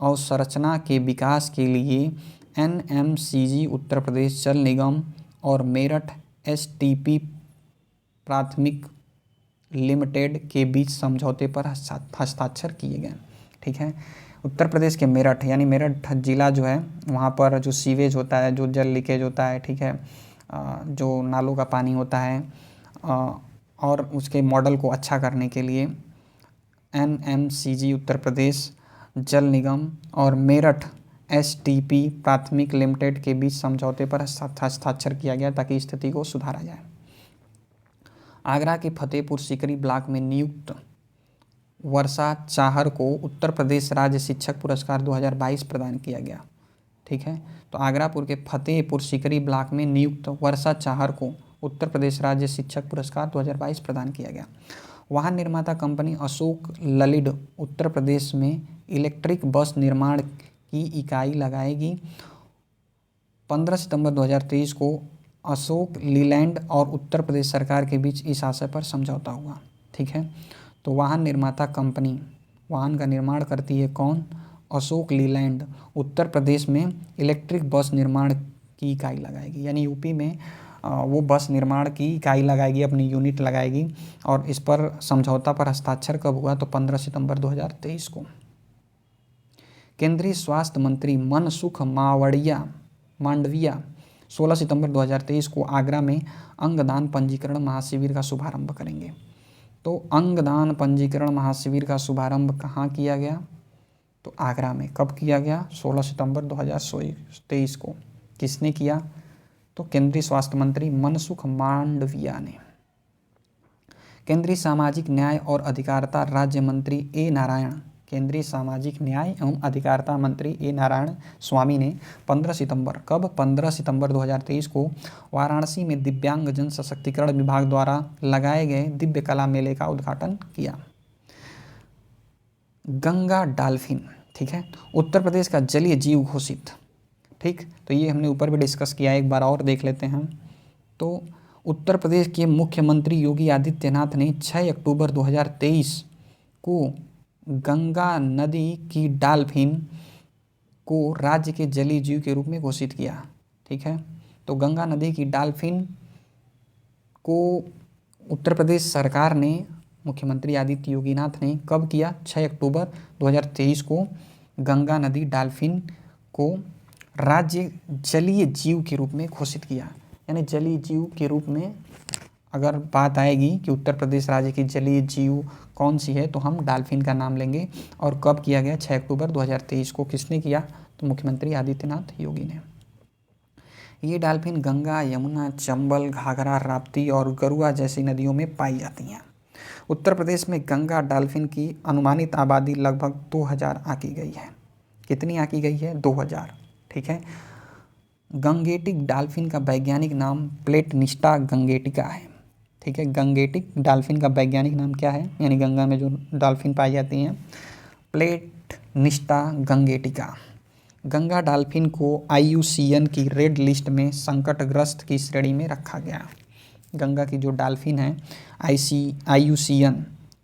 अवसंरचना के विकास के लिए एनएमसीजी, उत्तर प्रदेश जल निगम और मेरठ एसटीपी प्राथमिक लिमिटेड के बीच समझौते पर हस्ताक्षर किए गए, ठीक है। उत्तर प्रदेश के मेरठ, यानी मेरठ जिला जो है वहाँ पर जो सीवेज होता है, जो जल लीकेज होता है, ठीक है, जो नालों का पानी होता है, और उसके मॉडल को अच्छा करने के लिए एनएमसीजी, उत्तर प्रदेश जल निगम और मेरठ एसटीपी प्राथमिक लिमिटेड के बीच समझौते पर हस्ताक्षर किया गया ताकि स्थिति को सुधारा जाए। आगरा के फतेहपुर सीकरी ब्लॉक में नियुक्त वर्षा चाहर को उत्तर प्रदेश राज्य शिक्षक पुरस्कार 2022 प्रदान किया गया, ठीक है। तो आगरापुर के फतेहपुर सीकरी ब्लॉक में नियुक्त वर्षा चाहर को उत्तर प्रदेश राज्य शिक्षक पुरस्कार 2022 प्रदान किया गया। वाहन निर्माता कंपनी अशोक ललिड उत्तर प्रदेश में इलेक्ट्रिक बस निर्माण की इकाई लगाएगी। 15 सितंबर 2023 को अशोक लीलैंड और उत्तर प्रदेश सरकार के बीच इस आशय पर समझौता हुआ, ठीक है। तो वाहन निर्माता कंपनी वाहन का निर्माण करती है कौन? अशोक लीलैंड उत्तर प्रदेश में इलेक्ट्रिक बस निर्माण की इकाई लगाएगी, यानी यूपी में वो बस निर्माण की इकाई लगाएगी, अपनी यूनिट लगाएगी। और इस पर समझौता पर हस्ताक्षर कब हुआ? तो 15 सितंबर 2023 को। केंद्रीय स्वास्थ्य मंत्री मनसुख मांडविया 16 सितंबर 2023 को आगरा में अंगदान पंजीकरण महाशिविर का शुभारंभ करेंगे। तो अंगदान पंजीकरण महाशिविर का शुभारंभ कहाँ किया गया? तो आगरा में। कब किया गया? 16 सितंबर 2023 को। किसने किया? तो केंद्रीय स्वास्थ्य मंत्री मनसुख मांडविया ने। केंद्रीय सामाजिक न्याय और अधिकारिता राज्य मंत्री ए नारायण, केंद्रीय सामाजिक न्याय एवं अधिकारिता मंत्री ए नारायण स्वामी ने 15 सितंबर, कब? 15 सितंबर 2023 को वाराणसी में दिव्यांग जन सशक्तिकरण विभाग द्वारा लगाए गए दिव्य कला मेले का उद्घाटन किया। गंगा डॉल्फिन, ठीक है, उत्तर प्रदेश का जलीय जीव घोषित, ठीक। तो ये हमने ऊपर भी डिस्कस किया है, एक बार और देख लेते हैं। तो उत्तर प्रदेश के मुख्यमंत्री योगी आदित्यनाथ ने 6 अक्टूबर 2023 को गंगा नदी की डॉल्फिन को राज्य के जलीय जीव के रूप में घोषित किया, ठीक है। तो गंगा नदी की डॉल्फिन को उत्तर प्रदेश सरकार ने, मुख्यमंत्री आदित्य योगीनाथ ने कब किया? 6 अक्टूबर 2023 को गंगा नदी डॉल्फिन को राज्य जलीय जीव के रूप में घोषित किया। यानी जलीय जीव के रूप में अगर बात आएगी कि उत्तर प्रदेश राज्य की जलीय जीव कौन सी है तो हम डॉल्फिन का नाम लेंगे। और कब किया गया? 6 अक्टूबर 2023 को। किसने किया? तो मुख्यमंत्री आदित्यनाथ योगी ने। ये डॉल्फिन गंगा, यमुना, चंबल, घाघरा, राप्ती और गरुआ जैसी नदियों में पाई जाती हैं। उत्तर प्रदेश में गंगा डॉल्फिन की अनुमानित आबादी लगभग 2000 आंकी गई है। कितनी आंकी गई है? 2000, ठीक है। गंगेटिक डॉल्फिन का वैज्ञानिक नाम प्लेटनिस्टा गंगेटिका है, ठीक है। गंगेटिक डॉल्फिन का वैज्ञानिक नाम क्या है? यानी गंगा में जो डॉल्फिन पाई जाती हैं, प्लेटनिस्टा गंगेटिका। गंगा डॉल्फिन को IUCN की रेड लिस्ट में संकटग्रस्त की श्रेणी में रखा गया। गंगा की जो डॉल्फिन है IUCN,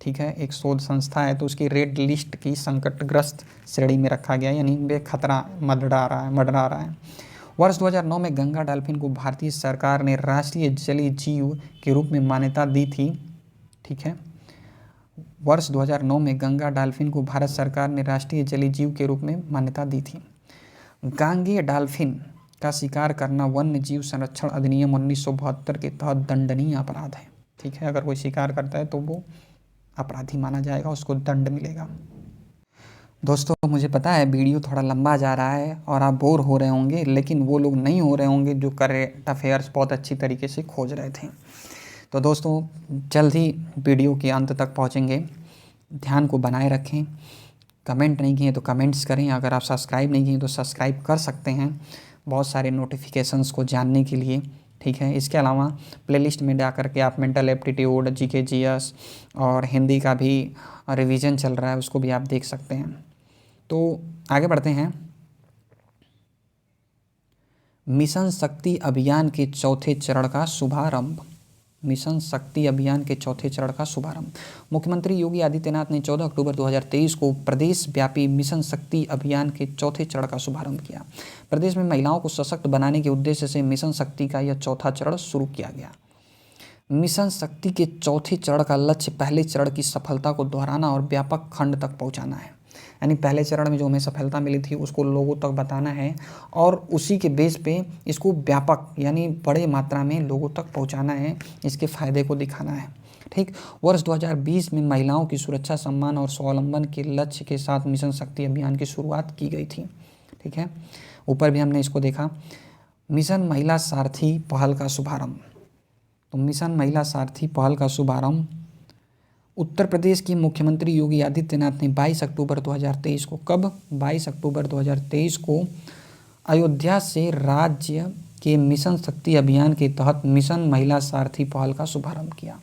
ठीक है, एक शोध संस्था है, तो उसकी रेड लिस्ट की संकटग्रस्त श्रेणी में रखा गया, यानी वे खतरा मंडरा रहा है। वर्ष 2009 में गंगा डॉल्फिन को भारतीय सरकार ने राष्ट्रीय जलीय जीव के रूप में मान्यता दी थी, ठीक है। वर्ष 2009 में गंगा डॉल्फिन को भारत सरकार ने राष्ट्रीय जलीय जीव के रूप में मान्यता दी थी। गांगेय डॉल्फिन का शिकार करना वन्य जीव संरक्षण अधिनियम 1972 के तहत दंडनीय अपराध है, ठीक है। अगर कोई शिकार करता है तो वो अपराधी माना जाएगा, उसको दंड मिलेगा। दोस्तों मुझे पता है वीडियो थोड़ा लंबा जा रहा है और आप बोर हो रहे होंगे, लेकिन वो लोग नहीं हो रहे होंगे जो करेंट अफेयर्स बहुत अच्छी तरीके से खोज रहे थे। तो दोस्तों जल्द ही वीडियो के अंत तक पहुंचेंगे, ध्यान को बनाए रखें। कमेंट नहीं किए तो कमेंट्स करें, अगर आप सब्सक्राइब नहीं किए तो सब्सक्राइब कर सकते हैं बहुत सारे नोटिफिकेशंस को जानने के लिए, ठीक है। इसके अलावा प्लेलिस्ट में जा कर के आप मेंटल एप्टीट्यूड, जीके जीएस और हिंदी का भी रिवीजन चल रहा है, उसको भी आप देख सकते हैं। तो आगे बढ़ते हैं। मिशन शक्ति अभियान के चौथे चरण का शुभारंभ। मिशन शक्ति अभियान के चौथे चरण का शुभारंभ मुख्यमंत्री योगी आदित्यनाथ ने 14 अक्टूबर 2023 को प्रदेश व्यापी मिशन शक्ति अभियान के चौथे चरण का शुभारंभ किया। प्रदेश में महिलाओं को सशक्त बनाने के उद्देश्य से मिशन शक्ति का यह चौथा चरण शुरू किया गया। मिशन शक्ति के चौथे चरण का लक्ष्य पहले चरण की सफलता को दोहराना और व्यापक खंड तक पहुंचाना है। यानी पहले चरण में जो हमें सफलता मिली थी उसको लोगों तक बताना है और उसी के बेस पे इसको व्यापक यानी बड़े मात्रा में लोगों तक पहुंचाना है, इसके फ़ायदे को दिखाना है, ठीक। वर्ष 2020 में महिलाओं की सुरक्षा, सम्मान और स्वावलंबन के लक्ष्य के साथ मिशन शक्ति अभियान की शुरुआत की गई थी, ठीक है। ऊपर भी हमने इसको देखा। मिशन महिला सारथी पहल का शुभारंभ। तो मिशन महिला सारथी पहल का शुभारंभ उत्तर प्रदेश के मुख्यमंत्री योगी आदित्यनाथ ने 22 अक्टूबर 2023 को, कब 22 अक्टूबर 2023 को अयोध्या से राज्य के मिशन शक्ति अभियान के तहत मिशन महिला सारथी पहल का शुभारंभ किया।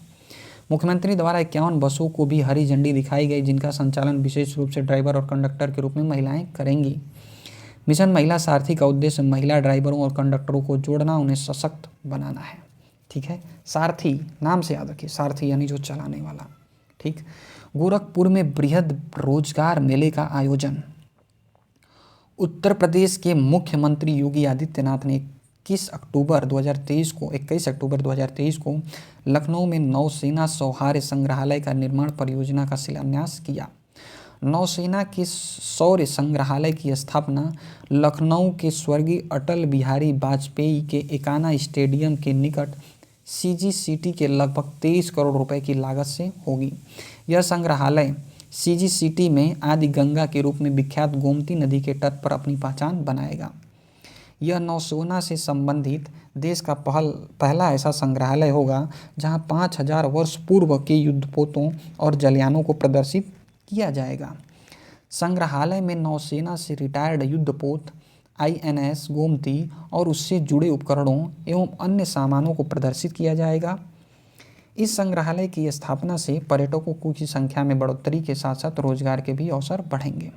मुख्यमंत्री द्वारा 51 बसों को भी हरी झंडी दिखाई गई, जिनका संचालन विशेष रूप से ड्राइवर और कंडक्टर के रूप में महिलाएं करेंगी। मिशन महिला सारथी का उद्देश्य महिला ड्राइवरों और कंडक्टरों को जोड़ना, उन्हें सशक्त बनाना है, ठीक है। सारथी नाम से याद रखिए, सारथी यानी जो चलाने वाला, ठीक। गोरखपुर में बृहद रोजगार मेले का आयोजन। उत्तर प्रदेश के मुख्यमंत्री योगी आदित्यनाथ ने 21 अक्टूबर 2023 को लखनऊ में नौसेना सौहार्द संग्रहालय का निर्माण परियोजना का शिलान्यास किया। नौसेना के शौर्य संग्रहालय की स्थापना लखनऊ के स्वर्गीय अटल बिहारी वाजपेयी के एकाना स्टेडियम के निकट सीजीसीटी के लगभग 23 करोड़ रुपए की लागत से होगी। यह संग्रहालय सीजीसीटी में आदि गंगा के रूप में विख्यात गोमती नदी के तट पर अपनी पहचान बनाएगा। यह नौसेना से संबंधित देश का पहला ऐसा संग्रहालय होगा जहां 5000 वर्ष पूर्व के युद्धपोतों और जलयानों को प्रदर्शित किया जाएगा। संग्रहालय में नौसेना से रिटायर्ड युद्धपोत, आईएनएस गोमती और उससे जुड़े उपकरणों एवं अन्य सामानों को प्रदर्शित किया जाएगा। इस संग्रहालय की स्थापना से पर्यटकों की संख्या में बढ़ोतरी के साथ साथ रोजगार के भी अवसर बढ़ेंगे।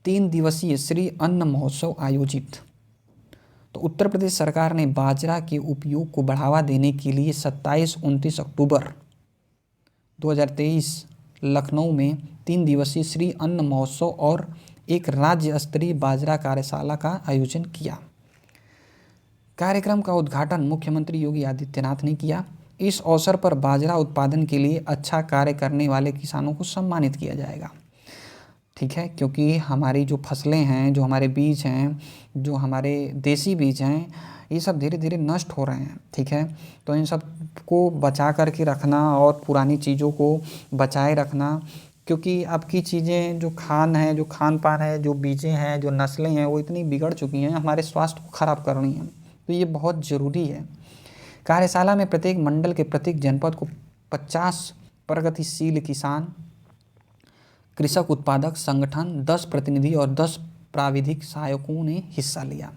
3 दिवसीय श्री अन्न महोत्सव आयोजित। तो उत्तर प्रदेश सरकार ने बाजरा के उपयोग को बढ़ावा देने के लिए 27-29 अक्टूबर 2023 लखनऊ में 3 दिवसीय श्री अन्न महोत्सव और एक राज्य स्तरीय बाजरा कार्यशाला का आयोजन किया। कार्यक्रम का उद्घाटन मुख्यमंत्री योगी आदित्यनाथ ने किया। इस अवसर पर बाजरा उत्पादन के लिए अच्छा कार्य करने वाले किसानों को सम्मानित किया जाएगा, ठीक है। क्योंकि हमारी जो फसलें हैं, जो हमारे बीज हैं, जो हमारे देसी बीज हैं, ये सब धीरे धीरे नष्ट हो रहे हैं, ठीक है। तो इन सब को बचा करके रखना और पुरानी चीज़ों को बचाए रखना, क्योंकि अब की चीज़ें जो खान पान है, जो बीजें हैं, जो नस्लें हैं, वो इतनी बिगड़ चुकी हैं, हमारे स्वास्थ्य को ख़राब कर रही हैं। तो ये बहुत ज़रूरी है। कार्यशाला में प्रत्येक मंडल के प्रत्येक जनपद को 50 प्रगतिशील किसान, कृषक उत्पादक संगठन, 10 प्रतिनिधि और 10 प्राविधिक सहायकों ने हिस्सा लिया।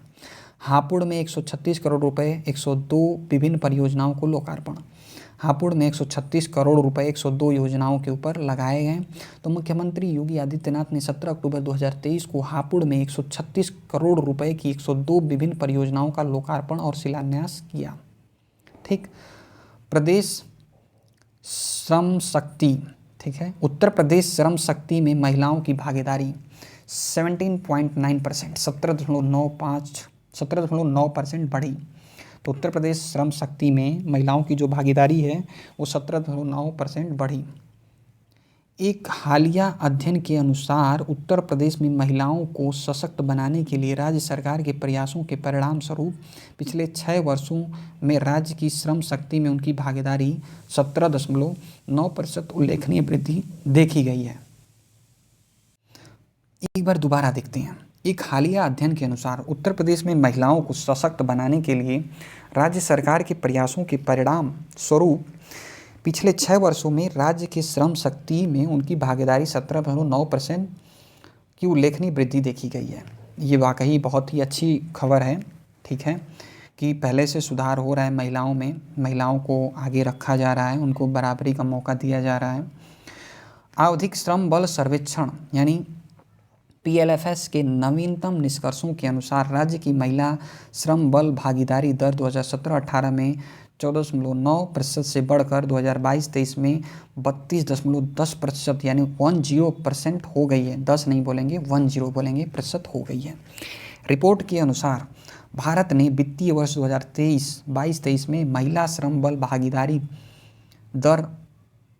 हापुड़ में 136 करोड़ रुपए 102 विभिन्न परियोजनाओं को लोकार्पण। हापुड़ में 136 करोड़ रुपए 102 योजनाओं के ऊपर लगाए गए। तो मुख्यमंत्री योगी आदित्यनाथ ने 17 अक्टूबर 2023 को हापुड़ में 136 करोड़ रुपए की 102 विभिन्न परियोजनाओं का लोकार्पण और शिलान्यास किया, ठीक। प्रदेश श्रम शक्ति, ठीक है। उत्तर प्रदेश श्रम शक्ति में महिलाओं की भागीदारी 17.9%, 17.9% बढ़ी। तो उत्तर प्रदेश श्रम शक्ति में महिलाओं की जो भागीदारी है वो 17.9% बढ़ी। एक हालिया अध्ययन के अनुसार उत्तर प्रदेश में महिलाओं को सशक्त बनाने के लिए राज्य सरकार के प्रयासों के परिणाम स्वरूप पिछले 6 वर्षों में राज्य की श्रम शक्ति में उनकी भागीदारी 17.9% उल्लेखनीय वृद्धि देखी गई है। एक बार दोबारा देखते हैं। एक हालिया अध्ययन के अनुसार उत्तर प्रदेश में महिलाओं को सशक्त बनाने के लिए राज्य सरकार के प्रयासों के परिणाम स्वरूप पिछले 6 वर्षों में राज्य की श्रम शक्ति में उनकी भागीदारी 17.9% की उल्लेखनीय वृद्धि देखी गई है। ये वाकई बहुत ही अच्छी खबर है, ठीक है, कि पहले से सुधार हो रहा है महिलाओं में, महिलाओं को आगे रखा जा रहा है, उनको बराबरी का मौका दिया जा रहा है। आवधिक श्रम बल सर्वेक्षण यानी PLFS के नवीनतम निष्कर्षों के अनुसार राज्य की महिला श्रम बल भागीदारी दर 2017-18 में 14.9% से बढ़कर 2022-23 में 32.10% यानी 10% हो गई है। 10 नहीं बोलेंगे, 10 बोलेंगे, प्रतिशत हो गई है। रिपोर्ट के अनुसार भारत ने वित्तीय वर्ष 2023-22 में महिला श्रम बल भागीदारी दर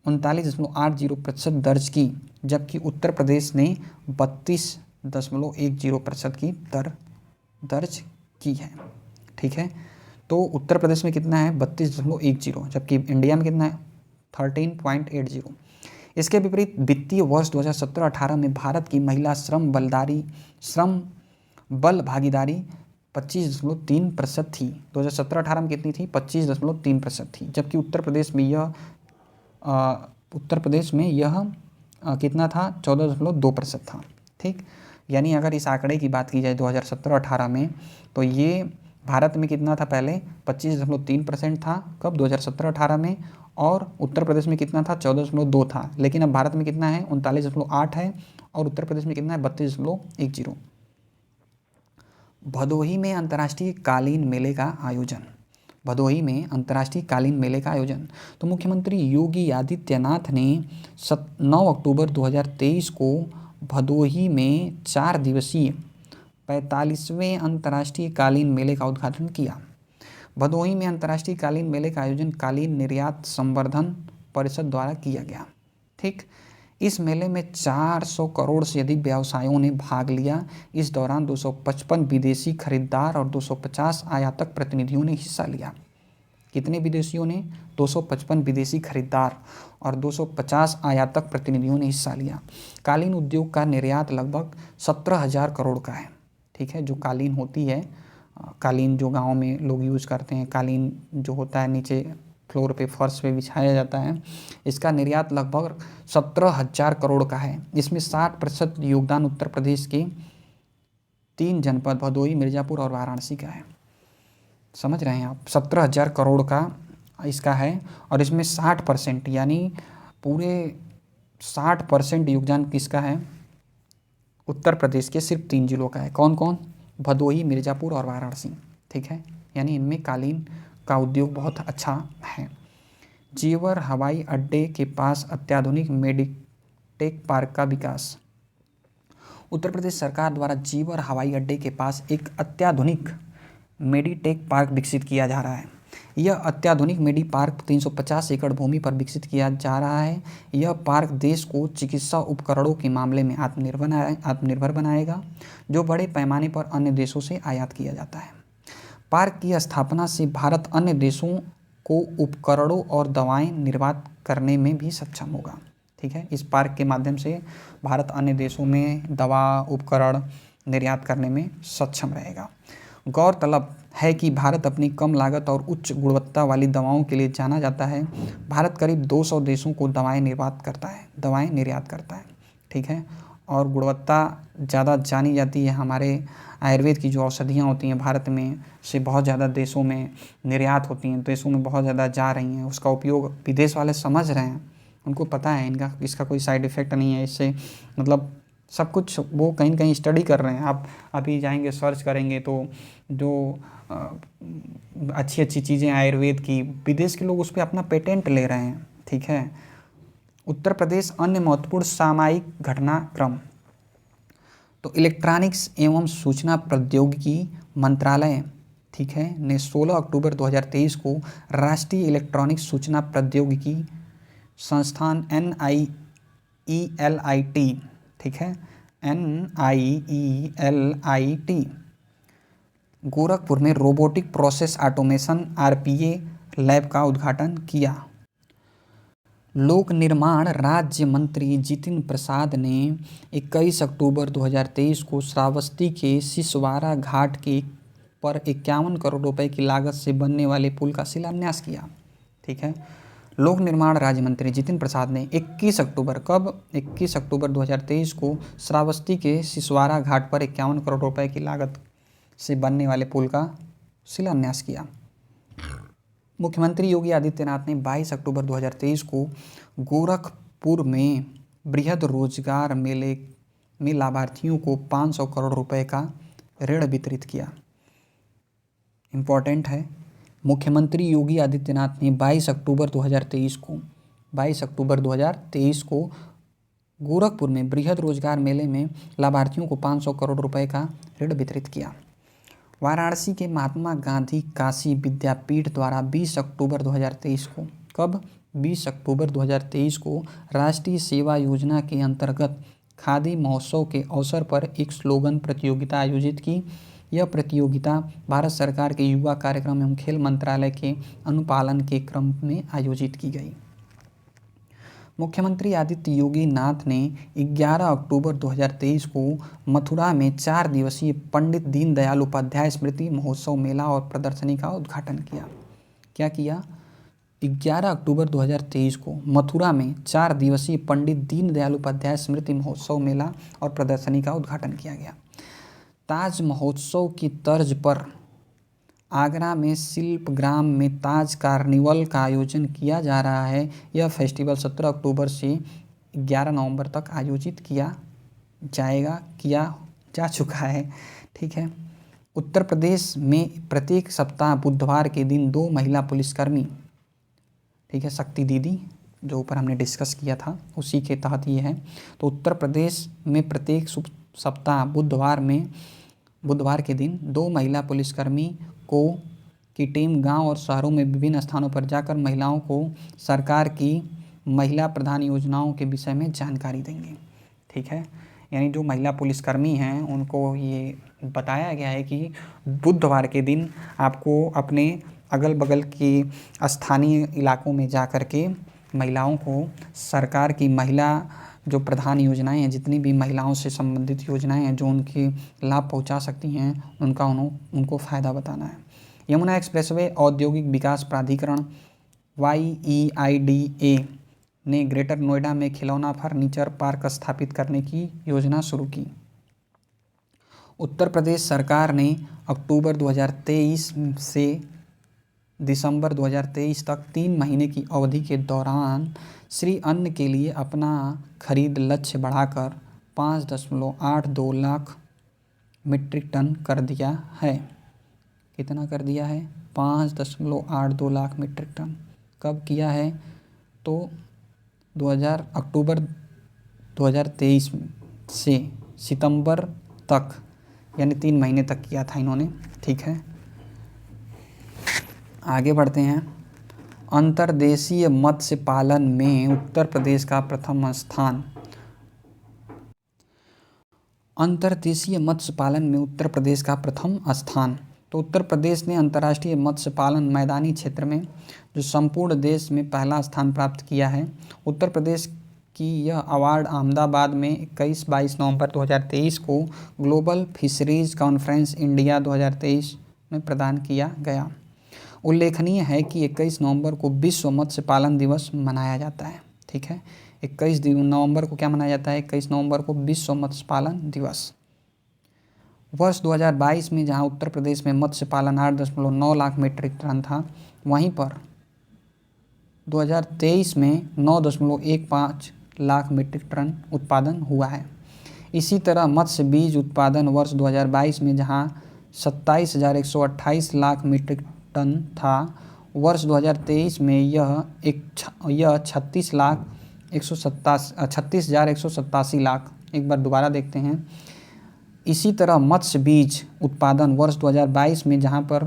39.80% दर्ज की, जबकि उत्तर प्रदेश ने 32.10% की दर दर्ज की है, ठीक है। तो उत्तर प्रदेश में कितना है 32.10, जबकि इंडिया में कितना है 13.80। इसके विपरीत वित्तीय वर्ष 2017-18 में भारत की महिला श्रम बल भागीदारी 25.3% थी। 2017-18 में कितनी थी 25.3% थी, जबकि उत्तर प्रदेश में यह कितना था 14.2% था, ठीक। यानी अगर इस आंकड़े की बात की जाए 2017-18 में, तो ये भारत में कितना था पहले 25.3% था, कब 2017-18 में, और उत्तर प्रदेश में कितना था 14.2 था। लेकिन अब भारत में कितना है 39.8 है और उत्तर प्रदेश में कितना है 32.10। भदोही में अंतर्राष्ट्रीय कालीन मेले का आयोजन। भदोही में अंतर्राष्ट्रीय कालीन मेले का आयोजन तो मुख्यमंत्री योगी आदित्यनाथ ने 9 अक्टूबर 2023 को भदोही में 4 दिवसीय 45वें अंतर्राष्ट्रीय कालीन मेले का उद्घाटन किया। भदोही में अंतर्राष्ट्रीय कालीन मेले का आयोजन कालीन निर्यात संवर्धन परिषद द्वारा किया गया, ठीक। इस मेले में 400 करोड़ से अधिक व्यवसायों ने भाग लिया। इस दौरान 255 विदेशी खरीदार और 250 आयातक प्रतिनिधियों ने हिस्सा लिया। कितने विदेशियों ने 255 विदेशी खरीदार और 250 आयातक प्रतिनिधियों ने हिस्सा लिया। कालीन उद्योग का निर्यात लगभग 17,000 करोड़ का है, ठीक है। जो कालीन होती है, कालीन जो गांव में लोग यूज़ करते हैं, कालीन जो होता है नीचे फ्लोर पे फर्श पे बिछाया जाता है, इसका निर्यात लगभग 17,000 करोड़ का है। इसमें 60% योगदान उत्तर प्रदेश के 3 जनपद भदोही, मिर्ज़ापुर और वाराणसी का है। समझ रहे हैं आप, 17,000 करोड़ का इसका है और इसमें 60% यानी पूरे 60% योगदान किसका है उत्तर प्रदेश के सिर्फ 3 जिलों का है। कौन कौन? भदोही, मिर्ज़ापुर और वाराणसी, ठीक है। यानी इनमें कालीन का उद्योग बहुत अच्छा है। जेवर हवाई अड्डे के पास अत्याधुनिक मेडिटेक पार्क का विकास। उत्तर प्रदेश सरकार द्वारा जेवर हवाई अड्डे के पास एक अत्याधुनिक मेडिटेक पार्क विकसित किया जा रहा है। यह अत्याधुनिक मेडी पार्क 350 एकड़ भूमि पर विकसित किया जा रहा है। यह पार्क देश को चिकित्सा उपकरणों के मामले में आत्मनिर्भर बनाएगा, जो बड़े पैमाने पर अन्य देशों से आयात किया जाता है। पार्क की स्थापना से भारत अन्य देशों को उपकरणों और दवाएं निर्यात करने में भी सक्षम होगा, ठीक है। इस पार्क के माध्यम से भारत अन्य देशों में दवा उपकरण निर्यात करने में सक्षम रहेगा। गौरतलब है कि भारत अपनी कम लागत और उच्च गुणवत्ता वाली दवाओं के लिए जाना जाता है। भारत करीब 200 देशों को दवाएं निर्यात करता है, ठीक है। और गुणवत्ता ज़्यादा जानी जाती है। हमारे आयुर्वेद की जो औषधियाँ होती हैं भारत में से बहुत ज़्यादा देशों में निर्यात होती हैं, देशों में बहुत ज़्यादा जा रही हैं। उसका उपयोग विदेश वाले समझ रहे हैं, उनको पता है इसका कोई साइड इफ़ेक्ट नहीं है। इससे मतलब सब कुछ वो कहीं न कहीं स्टडी कर रहे हैं। आप अभी जाएंगे सर्च करेंगे तो जो अच्छी अच्छी चीज़ें आयुर्वेद की, विदेश के लोग उस पर अपना पेटेंट ले रहे हैं, ठीक है। उत्तर प्रदेश अन्य महत्वपूर्ण सामयिक घटनाक्रम तो इलेक्ट्रॉनिक्स एवं सूचना प्रौद्योगिकी मंत्रालय, ठीक है, ने 16 अक्टूबर 2023 को राष्ट्रीय इलेक्ट्रॉनिक्स सूचना प्रौद्योगिकी संस्थान NIELIT, ठीक है, NIELIT, गोरखपुर में robotic process automation RPA lab का उद्घाटन किया। लोक निर्माण राज्य मंत्री जितिन प्रसाद ने 21 अक्टूबर 2023 को श्रावस्ती के सिसवारा घाट के पर 51 करोड़ रुपए की लागत से बनने वाले पुल का शिलान्यास किया। ठीक है, लोक निर्माण राज्य मंत्री जितिन प्रसाद ने 21 अक्टूबर 2023 को श्रावस्ती के सिसवारा घाट पर 51 करोड़ रुपए की लागत से बनने वाले पुल का शिलान्यास किया। मुख्यमंत्री योगी आदित्यनाथ ने 22 अक्टूबर 2023 को गोरखपुर में बृहद रोजगार मेले में लाभार्थियों को 500 करोड़ रुपए का ऋण वितरित किया। इम्पॉर्टेंट है, मुख्यमंत्री योगी आदित्यनाथ ने 22 अक्टूबर 2023 को गोरखपुर में बृहद रोजगार मेले में लाभार्थियों को 500 करोड़ रुपए का ऋण वितरित किया। वाराणसी के महात्मा गांधी काशी विद्यापीठ द्वारा 20 अक्टूबर 2023 को 20 अक्टूबर 2023 को राष्ट्रीय सेवा योजना के अंतर्गत खादी महोत्सव के अवसर पर एक स्लोगन प्रतियोगिता आयोजित की। यह प्रतियोगिता भारत सरकार के युवा कार्यक्रम एवं खेल मंत्रालय के अनुपालन के क्रम में आयोजित की गई। मुख्यमंत्री आदित्य योगी नाथ ने 11 अक्टूबर 2023 को मथुरा में 4 दिवसीय पंडित दीनदयाल उपाध्याय स्मृति महोत्सव मेला और प्रदर्शनी का उद्घाटन किया। क्या किया? 11 अक्टूबर 2023 को मथुरा में 4 दिवसीय पंडित दीनदयाल उपाध्याय स्मृति महोत्सव मेला और प्रदर्शनी का उद्घाटन किया गया। ताज महोत्सव की तर्ज पर आगरा में शिल्पग्राम में ताज कार्निवल का आयोजन किया जा रहा है। यह फेस्टिवल 17 अक्टूबर से 11 नवंबर तक आयोजित किया जा चुका है। ठीक है, उत्तर प्रदेश में प्रत्येक सप्ताह बुधवार के दिन 2 महिला पुलिसकर्मी, ठीक है, शक्ति दीदी जो ऊपर हमने डिस्कस किया था उसी के तहत ये है। तो उत्तर प्रदेश में प्रत्येक सप्ताह बुधवार के दिन 2 महिला पुलिसकर्मी की टीम गांव और शहरों में विभिन्न स्थानों पर जाकर महिलाओं को सरकार की महिला प्रधान योजनाओं के विषय में जानकारी देंगे। ठीक है, यानी जो महिला पुलिसकर्मी हैं उनको ये बताया गया है कि बुधवार के दिन आपको अपने अगल बगल के स्थानीय इलाकों में जा कर के महिलाओं को सरकार की महिला जो प्रधान योजनाएं हैं, जितनी भी महिलाओं से संबंधित योजनाएं हैं जो उनके लाभ पहुंचा सकती हैं, उनको फ़ायदा बताना है। यमुना एक्सप्रेसवे औद्योगिक विकास प्राधिकरण YEIDA ने ग्रेटर नोएडा में खिलौना फर्नीचर पार्क स्थापित करने की योजना शुरू की। उत्तर प्रदेश सरकार ने अक्टूबर 2023 से दिसंबर 2023 तक 3 महीने की अवधि के दौरान श्री अन्न के लिए अपना खरीद लक्ष्य बढ़ाकर 5.82 लाख मीट्रिक टन कर दिया है। कितना कर दिया है? 5.82 लाख मीट्रिक टन। कब किया है? तो अक्टूबर 2023 से सितंबर तक, यानी 3 महीने तक किया था इन्होंने। ठीक है, आगे बढ़ते हैं। अंतर्देशीय मत्स्य पालन में उत्तर प्रदेश का प्रथम स्थान। अंतर्देशीय मत्स्य पालन में उत्तर प्रदेश का प्रथम स्थान। तो उत्तर प्रदेश ने अंतर्राष्ट्रीय मत्स्य पालन मैदानी क्षेत्र में जो संपूर्ण देश में पहला स्थान प्राप्त किया है। उत्तर प्रदेश की यह अवार्ड अहमदाबाद में 21-22 नवंबर 2023 को ग्लोबल फिशरीज कॉन्फ्रेंस इंडिया 2023 में प्रदान किया गया। उल्लेखनीय है कि 21 नवंबर को विश्व मत्स्य पालन दिवस मनाया जाता है। ठीक है, 21 नवंबर को क्या मनाया जाता है? 21 नवंबर को विश्व मत्स्य पालन दिवस। वर्ष 2022 में जहां उत्तर प्रदेश में मत्स्य पालन 8.9 लाख मीट्रिक टन था, वहीं पर 2023 में 9.15 लाख मीट्रिक टन उत्पादन हुआ है। इसी तरह मत्स्य बीज उत्पादन वर्ष 2022 में जहां 27,128 लाख मीट्रिक टन था, वर्ष 2023 में यह 36,187 लाख। एक बार दोबारा देखते हैं। इसी तरह मत्स्य बीज उत्पादन वर्ष 2022 में जहां पर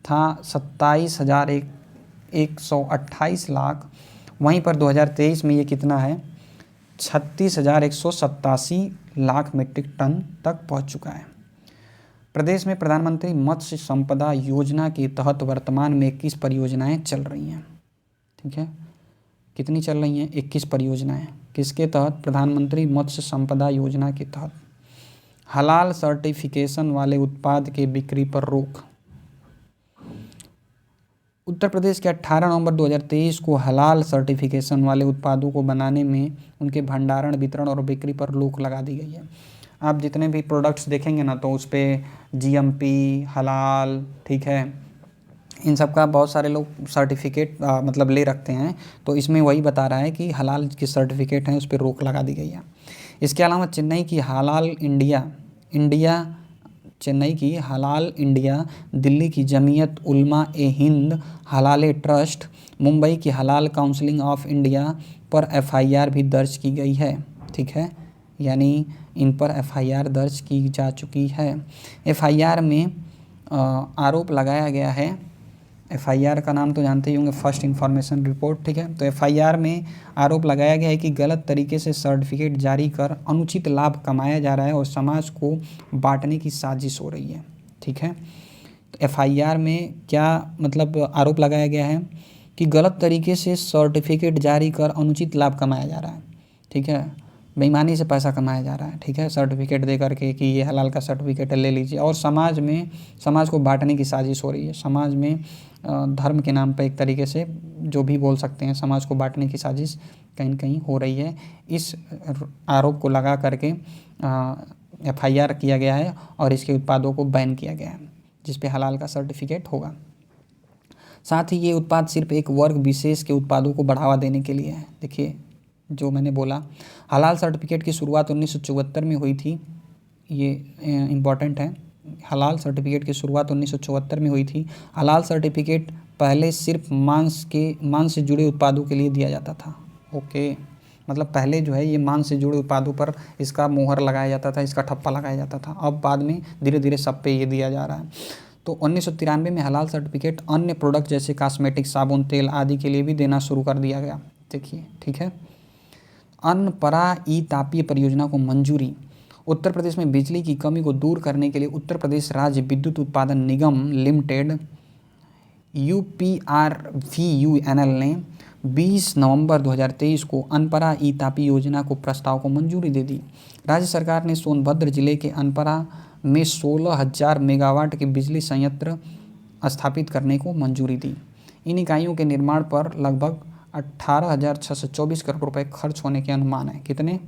था 27,128 लाख, वहीं पर 2023 में ये कितना है? 36,187 लाख मीट्रिक टन तक पहुंच चुका है। प्रदेश में प्रधानमंत्री मत्स्य संपदा योजना के तहत वर्तमान में 21 परियोजनाएं चल रही हैं। ठीक है, कितनी चल रही हैं? 21 परियोजनाएं। किसके तहत? प्रधानमंत्री मत्स्य संपदा योजना के तहत। हलाल सर्टिफिकेशन वाले उत्पाद के बिक्री पर रोक। उत्तर प्रदेश के 18 नवंबर 2023 को हलाल सर्टिफिकेशन वाले उत्पादों को बनाने में उनके भंडारण, वितरण और बिक्री पर रोक लगा दी गई है। आप जितने भी प्रोडक्ट्स देखेंगे ना, तो उस पर जीएमपी, हलाल, ठीक है, इन सब का बहुत सारे लोग सर्टिफिकेट मतलब ले रखते हैं। तो इसमें वही बता रहा है कि हलाल की सर्टिफिकेट हैं, उस पर रोक लगा दी गई है। इसके अलावा चेन्नई की हलाल इंडिया, दिल्ली की जमीयत उलमा ए हिंद हलाल ट्रस्ट, मुंबई की हलाल काउंसिल ऑफ इंडिया पर एफआईआर भी दर्ज की गई है। ठीक है, यानी इन पर एफआईआर दर्ज की जा चुकी है। एफआईआर में आरोप लगाया गया है, एफआईआर का नाम तो जानते ही होंगे, फर्स्ट इन्फॉर्मेशन रिपोर्ट। ठीक है, तो एफआईआर में आरोप लगाया गया है कि गलत तरीके से सर्टिफिकेट जारी कर अनुचित लाभ कमाया जा रहा है और समाज को बांटने की साजिश हो रही है। ठीक है, तो एफआईआर में क्या मतलब आरोप लगाया गया है कि गलत तरीके से सर्टिफिकेट जारी कर अनुचित लाभ कमाया जा रहा है। ठीक है, बेईमानी से पैसा कमाया जा रहा है। ठीक है, सर्टिफिकेट दे करके कि ये हलाल का सर्टिफिकेट है, ले लीजिए, और समाज को बांटने की साजिश हो रही है। समाज में धर्म के नाम पर एक तरीके से जो भी बोल सकते हैं, समाज को बांटने की साजिश कहीं न कहीं हो रही है। इस आरोप को लगा करके एफआईआर किया गया है और इसके उत्पादों को बैन किया गया है, जिस पे हलाल का सर्टिफिकेट होगा। साथ ही ये उत्पाद सिर्फ एक वर्ग विशेष के उत्पादों को बढ़ावा देने के लिए है। देखिए, जो मैंने बोला, हलाल सर्टिफिकेट की शुरुआत 1974 में हुई थी। ये इम्पॉर्टेंट है, हलाल सर्टिफिकेट की शुरुआत 1974 में हुई थी। हलाल सर्टिफिकेट पहले सिर्फ मांस से जुड़े उत्पादों के लिए दिया जाता था। ओके, मतलब पहले जो है ये मांस से जुड़े उत्पादों पर इसका मोहर लगाया जाता था, इसका ठप्पा लगाया जाता था। अब बाद में धीरे धीरे सब पे ये दिया जा रहा है। तो 1993 में हलाल सर्टिफिकेट अन्य प्रोडक्ट जैसे कॉस्मेटिक, साबुन, तेल आदि के लिए भी देना शुरू कर दिया गया। देखिए, ठीक है। अनपरा ई तापीय परियोजना को मंजूरी। उत्तर प्रदेश में बिजली की कमी को दूर करने के लिए उत्तर प्रदेश राज्य विद्युत उत्पादन निगम लिमिटेड UPRVUNL ने 20 नवंबर 2023 को अनपरा ई तापी योजना को प्रस्ताव को मंजूरी दे दी। राज्य सरकार ने सोनभद्र जिले के अनपरा में 16,000 मेगावाट के बिजली संयंत्र स्थापित करने को मंजूरी दी। इन इकाइयों के निर्माण पर लगभग 18,624 करोड़ रुपए खर्च होने के अनुमान है। कितने?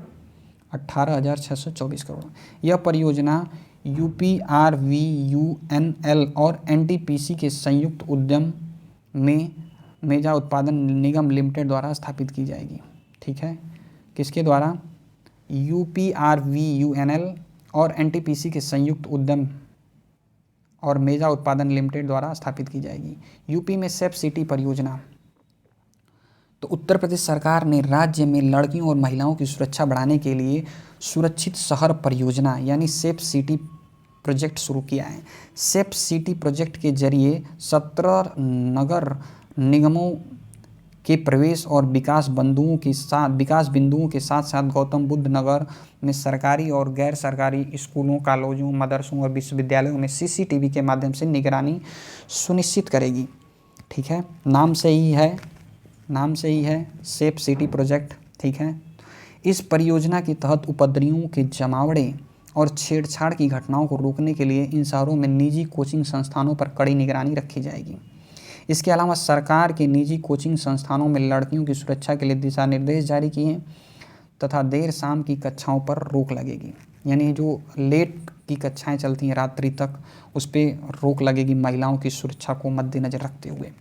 18,624 करोड़। यह परियोजना UPRVUNL और NTPC के संयुक्त उद्यम में मेजा उत्पादन निगम लिमिटेड द्वारा स्थापित की जाएगी। ठीक है, किसके द्वारा? UPRVUNL और NTPC के संयुक्त उद्यम और मेजा उत्पादन लिमिटेड द्वारा स्थापित की जाएगी। यूपी में सेफ सिटी परियोजना। तो उत्तर प्रदेश सरकार ने राज्य में लड़कियों और महिलाओं की सुरक्षा बढ़ाने के लिए सुरक्षित शहर परियोजना यानी सेफ सिटी प्रोजेक्ट शुरू किया है। सेफ सिटी प्रोजेक्ट के जरिए 17 नगर निगमों के प्रवेश और विकास बिंदुओं के साथ साथ गौतम बुद्ध नगर में सरकारी और गैर सरकारी स्कूलों, कॉलेजों, मदरसों और विश्वविद्यालयों में CCTV के माध्यम से निगरानी सुनिश्चित करेगी। ठीक है, नाम से ही है सेफ सिटी प्रोजेक्ट। ठीक है, इस परियोजना के तहत उपद्रवियों के जमावड़े और छेड़छाड़ की घटनाओं को रोकने के लिए इन शहरों में निजी कोचिंग संस्थानों पर कड़ी निगरानी रखी जाएगी। इसके अलावा सरकार के निजी कोचिंग संस्थानों में लड़कियों की सुरक्षा के लिए दिशा निर्देश जारी किए हैं तथा देर शाम की कक्षाओं पर रोक लगेगी। यानी जो लेट की कक्षाएं चलती हैं रात्रि तक, उस पर रोक लगेगी महिलाओं की सुरक्षा को मद्देनजर रखते हुए।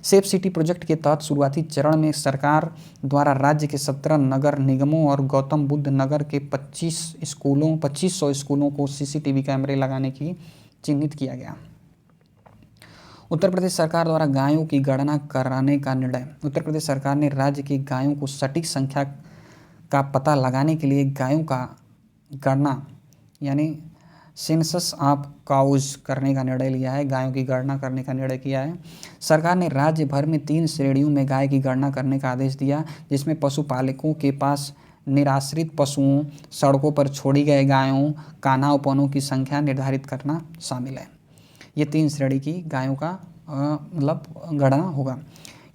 सेफ सिटी प्रोजेक्ट के तहत शुरुआती चरण में सरकार द्वारा राज्य के 17 नगर निगमों और गौतम बुद्ध नगर के 2500 स्कूलों को CCTV कैमरे लगाने की चिन्हित किया गया। उत्तर प्रदेश सरकार द्वारा गायों की गणना कराने का निर्णय। उत्तर प्रदेश सरकार ने राज्य की गायों को सटीक संख्या का पता लगाने के लिए गायों का गणना यानी सेंसस ऑफ काउज करने का निर्णय लिया है। गायों की गणना करने का निर्णय किया है। सरकार ने राज्य भर में 3 श्रेणियों में गाय की गणना करने का आदेश दिया, जिसमें पशुपालकों के पास निराश्रित पशुओं, सड़कों पर छोड़ी गए गायों, कान्हा उपवनों की संख्या निर्धारित करना शामिल है। ये 3 श्रेणी की गायों का मतलब गणना होगा।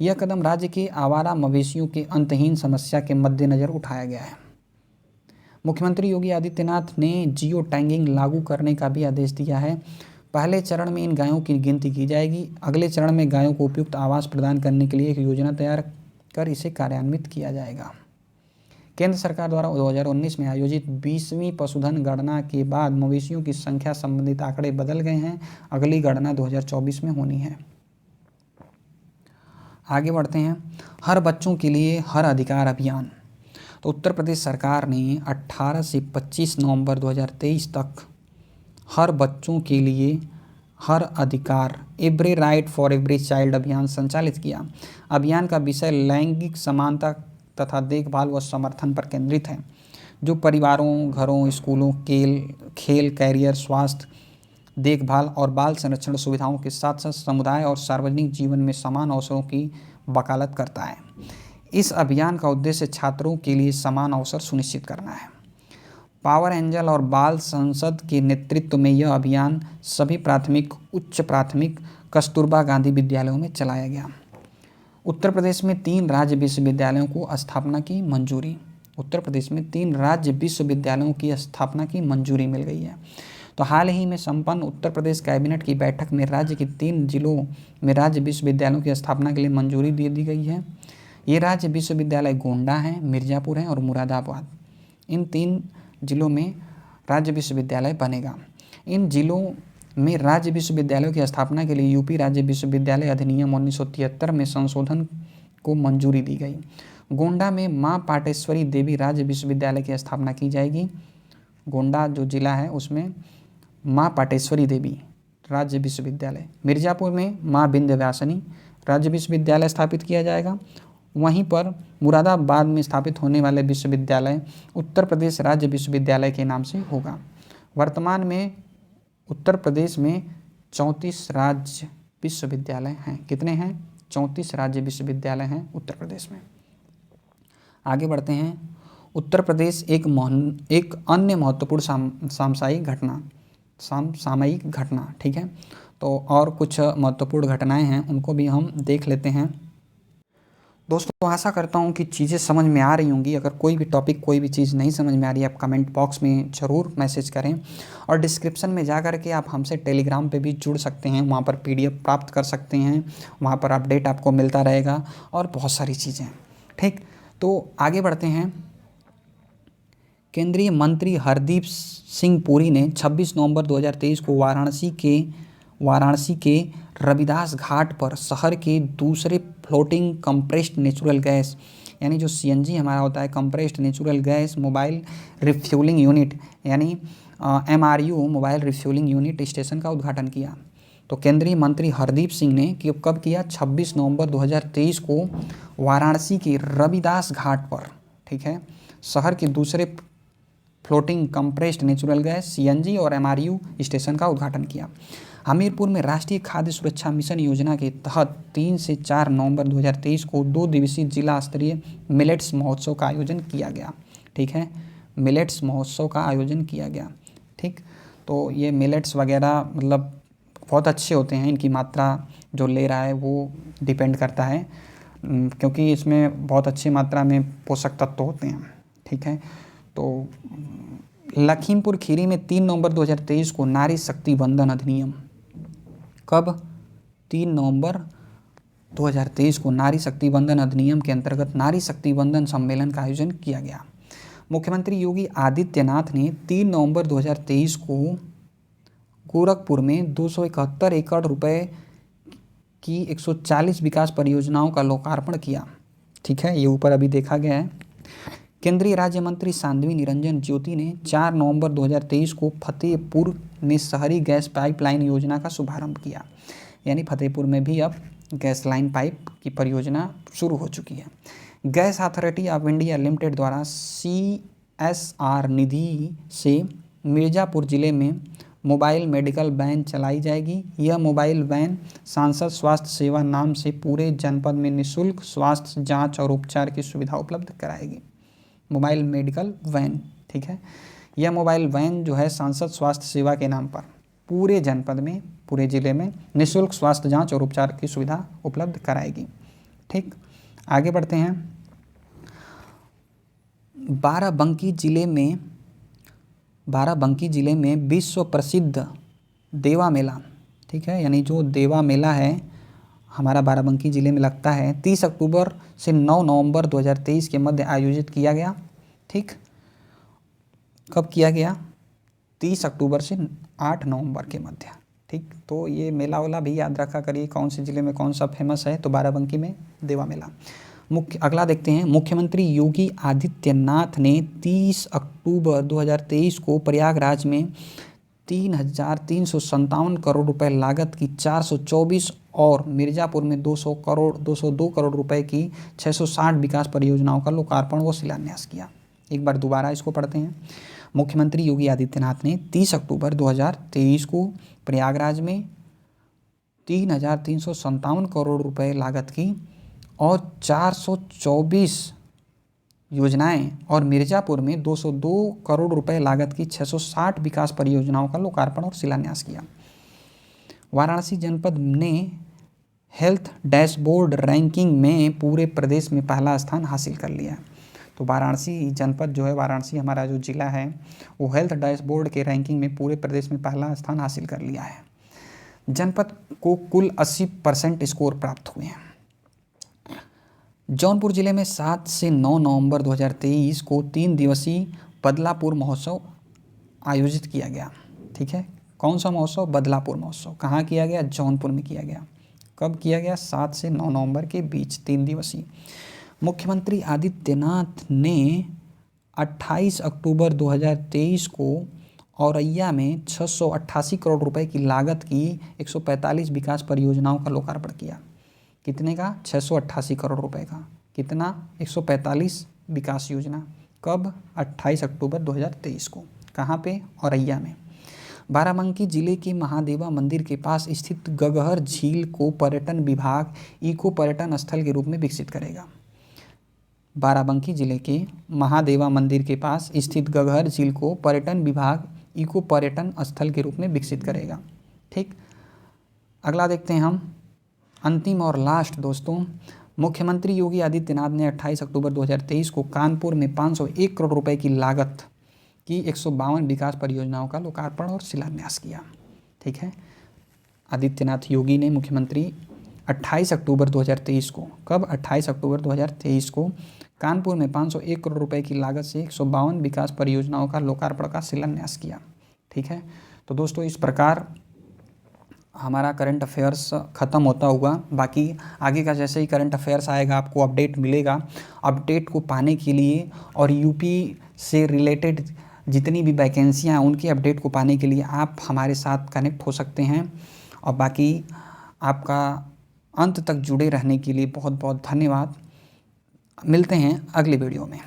यह कदम राज्य के आवारा मवेशियों के अंतहीन समस्या के मद्देनज़र उठाया गया है। मुख्यमंत्री योगी आदित्यनाथ ने जियो टैगिंग लागू करने का भी आदेश दिया है। पहले चरण में इन गायों की गिनती की जाएगी। अगले चरण में गायों को उपयुक्त आवास प्रदान करने के लिए एक योजना तैयार कर इसे कार्यान्वित किया जाएगा। केंद्र सरकार द्वारा 2019 में आयोजित 20वीं पशुधन गणना के बाद मवेशियों की संख्या संबंधित आंकड़े बदल गए हैं। अगली गणना 2024 में होनी है। आगे बढ़ते हैं। हर बच्चों के लिए हर अधिकार अभियान। तो उत्तर प्रदेश सरकार ने 18 से 25 नवंबर 2023 तक हर बच्चों के लिए हर अधिकार every right for every child अभियान संचालित किया। अभियान का विषय लैंगिक समानता तथा देखभाल व समर्थन पर केंद्रित है, जो परिवारों, घरों, स्कूलों, खेल, कैरियर, स्वास्थ्य देखभाल और बाल संरक्षण सुविधाओं के साथ साथ समुदाय और सार्वजनिक जीवन में समान अवसरों की वकालत करता है। इस अभियान का उद्देश्य छात्रों के लिए समान अवसर सुनिश्चित करना है। पावर एंजल और बाल संसद के नेतृत्व में यह अभियान सभी प्राथमिक, उच्च प्राथमिक कस्तूरबा गांधी विद्यालयों में चलाया गया। उत्तर प्रदेश में 3 राज्य विश्वविद्यालयों को स्थापना की मंजूरी। उत्तर प्रदेश में 3 राज्य विश्वविद्यालयों की स्थापना की मंजूरी मिल गई है। तो हाल ही में संपन्न उत्तर प्रदेश कैबिनेट की बैठक में राज्य के 3 जिलों में राज्य विश्वविद्यालयों की स्थापना के लिए मंजूरी दे दी गई है। ये राज्य विश्वविद्यालय गोंडा है, मिर्ज़ापुर है और मुरादाबाद। इन 3 जिलों में राज्य विश्वविद्यालय बनेगा। इन जिलों में राज्य विश्वविद्यालयों की स्थापना के लिए यूपी राज्य विश्वविद्यालय अधिनियम 1973 में संशोधन को मंजूरी दी गई। गोंडा में मां पाटेश्वरी देवी राज्य विश्वविद्यालय की स्थापना की जाएगी। गोंडा जो जिला है उसमें मां पाटेश्वरी देवी राज्य विश्वविद्यालय। मिर्ज़ापुर में मां विंध्यवासिनी राज्य विश्वविद्यालय स्थापित किया जाएगा। वहीं पर मुरादाबाद में स्थापित होने वाले विश्वविद्यालय उत्तर प्रदेश राज्य विश्वविद्यालय के नाम से होगा। वर्तमान में उत्तर प्रदेश में 34 राज्य विश्वविद्यालय हैं। कितने हैं? 34 राज्य विश्वविद्यालय हैं उत्तर प्रदेश में। आगे बढ़ते हैं। उत्तर प्रदेश एक अन्य महत्वपूर्ण सामयिक घटना, ठीक है। तो और कुछ महत्वपूर्ण घटनाएं हैं, उनको भी हम देख लेते हैं। दोस्तों आशा करता हूँ कि चीज़ें समझ में आ रही होंगी। अगर कोई भी टॉपिक, कोई भी चीज़ नहीं समझ में आ रही है, आप कमेंट बॉक्स में ज़रूर मैसेज करें और डिस्क्रिप्शन में जा कर के आप हमसे टेलीग्राम पे भी जुड़ सकते हैं। वहाँ पर PDF प्राप्त कर सकते हैं, वहाँ पर अपडेट आपको मिलता रहेगा और बहुत सारी चीज़ें, ठीक। तो आगे बढ़ते हैं। केंद्रीय मंत्री हरदीप सिंह पुरी ने 26 नवंबर 2023 को वाराणसी के रविदास घाट पर शहर के दूसरे फ्लोटिंग कंप्रेस्ड नेचुरल गैस यानी जो CNG हमारा होता है, compressed natural gas mobile refuelling unit यानी MRU mobile refuelling unit station का उद्घाटन किया। तो केंद्रीय मंत्री हरदीप सिंह ने कब किया? 26 नवंबर 2023 को वाराणसी के रविदास घाट पर, ठीक है, शहर के दूसरे floating compressed natural gas CNG और MRU स्टेशन का उद्घाटन किया। हमीरपुर में राष्ट्रीय खाद्य सुरक्षा मिशन योजना के तहत 3 से 4 नवंबर 2023 को 2 दिवसीय जिला स्तरीय मिलेट्स महोत्सव का आयोजन किया गया, ठीक है। मिलेट्स महोत्सव का आयोजन किया गया, ठीक। तो ये मिलेट्स वगैरह मतलब बहुत अच्छे होते हैं। इनकी मात्रा जो ले रहा है वो डिपेंड करता है, क्योंकि इसमें बहुत अच्छी मात्रा में पोषक तत्व होते हैं, ठीक है। तो लखीमपुर खीरी में 3 नवंबर 2023 को नारी शक्ति वंदन अधिनियम, कब? 3 नवंबर 2023 को नारी शक्ति वंदन अधिनियम के अंतर्गत नारी शक्ति वंदन सम्मेलन का आयोजन किया गया। मुख्यमंत्री योगी आदित्यनाथ ने 3 नवंबर 2023 को गोरखपुर में 271 एकड़ रुपए की 140 विकास परियोजनाओं का लोकार्पण किया, ठीक है। ये ऊपर अभी देखा गया है। केंद्रीय राज्य मंत्री साध्वी निरंजन ज्योति ने 4 नवंबर 2023 को फतेहपुर में शहरी गैस पाइपलाइन योजना का शुभारंभ किया। यानी फतेहपुर में भी अब गैस लाइन पाइप की परियोजना शुरू हो चुकी है। Gas authority of India limited द्वारा CSR निधि से मिर्ज़ापुर जिले में मोबाइल मेडिकल वैन चलाई जाएगी। यह मोबाइल वैन सांसद स्वास्थ्य सेवा नाम से पूरे जनपद में निःशुल्क स्वास्थ्य जांच और उपचार की सुविधा उपलब्ध कराएगी, मोबाइल मेडिकल वैन। ठीक है, यह मोबाइल वैन जो है सांसद स्वास्थ्य सेवा के नाम पर पूरे जनपद में, पूरे ज़िले में निःशुल्क स्वास्थ्य जांच और उपचार की सुविधा उपलब्ध कराएगी। ठीक, आगे बढ़ते हैं। बाराबंकी जिले में विश्व प्रसिद्ध देवा मेला, ठीक है, यानी जो देवा मेला है हमारा बाराबंकी ज़िले में लगता है, 30 अक्टूबर से 9 नवंबर 2023 के मध्य आयोजित किया गया। ठीक, कब किया गया? 30 अक्टूबर से 8 नवंबर के मध्य। ठीक, तो ये मेला वाला भी याद रखा करिए, कौन से ज़िले में कौन सा फेमस है, तो बाराबंकी में देवा मेला। अगला देखते हैं। मुख्यमंत्री योगी आदित्यनाथ ने 30 अक्टूबर 2023 को प्रयागराज में 3,357 करोड़ रुपए लागत की 424 और मिर्ज़ापुर में 202 करोड़ रुपए की 660 विकास परियोजनाओं का लोकार्पण व शिलान्यास किया। एक बार दोबारा इसको पढ़ते हैं। मुख्यमंत्री योगी आदित्यनाथ ने 30 अक्टूबर 2023 को प्रयागराज में 3,357 करोड़ रुपए लागत की और 424 योजनाएं और मिर्ज़ापुर में 202 करोड़ रुपए लागत की 660 विकास परियोजनाओं का लोकार्पण और शिलान्यास किया। वाराणसी जनपद ने हेल्थ डैशबोर्ड रैंकिंग में पूरे प्रदेश में पहला स्थान हासिल कर लिया। तो वाराणसी जनपद जो है, वाराणसी हमारा जो जिला है, वो हेल्थ डैशबोर्ड के रैंकिंग में पूरे प्रदेश में पहला स्थान हासिल कर लिया है। जनपद को कुल 80% स्कोर प्राप्त हुए हैं। जौनपुर जिले में 7 से 9 नवंबर 2023 को 3 दिवसीय बदलापुर महोत्सव आयोजित किया गया। ठीक है, कौन सा महोत्सव? बदलापुर महोत्सव। कहाँ किया गया? जौनपुर में किया गया। कब किया गया? 7 से 9 नवंबर के बीच 3 दिवसीय। मुख्यमंत्री आदित्यनाथ ने 28 अक्टूबर 2023 को औरैया में 688 करोड़ रुपए की लागत की 145 विकास परियोजनाओं का लोकार्पण किया। कितने का? 688 करोड़ रुपए का। कितना? 145 विकास योजना। कब? 28 अक्टूबर 2023 को। कहाँ पे? औरैया में। बाराबंकी जिले के महादेवा मंदिर के पास स्थित गगहर झील को पर्यटन विभाग इको पर्यटन स्थल के रूप में विकसित करेगा। बाराबंकी जिले के महादेवा मंदिर के पास स्थित गगहर झील को पर्यटन विभाग इको पर्यटन स्थल के रूप में विकसित करेगा। ठीक, अगला देखते हैं हम। अंतिम और लास्ट दोस्तों, मुख्यमंत्री योगी आदित्यनाथ ने 28 अक्टूबर 2023 को कानपुर में 501 करोड़ रुपए की लागत की 152 विकास परियोजनाओं का लोकार्पण और शिलान्यास किया। ठीक है, आदित्यनाथ योगी ने मुख्यमंत्री 28 अक्टूबर 2023 को, कब? 28 अक्टूबर 2023 को कानपुर में 501 करोड़ रुपए की लागत से 152 विकास परियोजनाओं का लोकार्पण का शिलान्यास किया। ठीक है, तो दोस्तों इस प्रकार हमारा करंट अफेयर्स ख़त्म होता हुआ। बाकी आगे का जैसे ही करंट अफेयर्स आएगा आपको अपडेट मिलेगा। अपडेट को पाने के लिए और यूपी से रिलेटेड जितनी भी वैकेंसियाँ हैं उनकी अपडेट को पाने के लिए आप हमारे साथ कनेक्ट हो सकते हैं। और बाकी आपका अंत तक जुड़े रहने के लिए बहुत बहुत धन्यवाद। मिलते हैं अगले वीडियो में।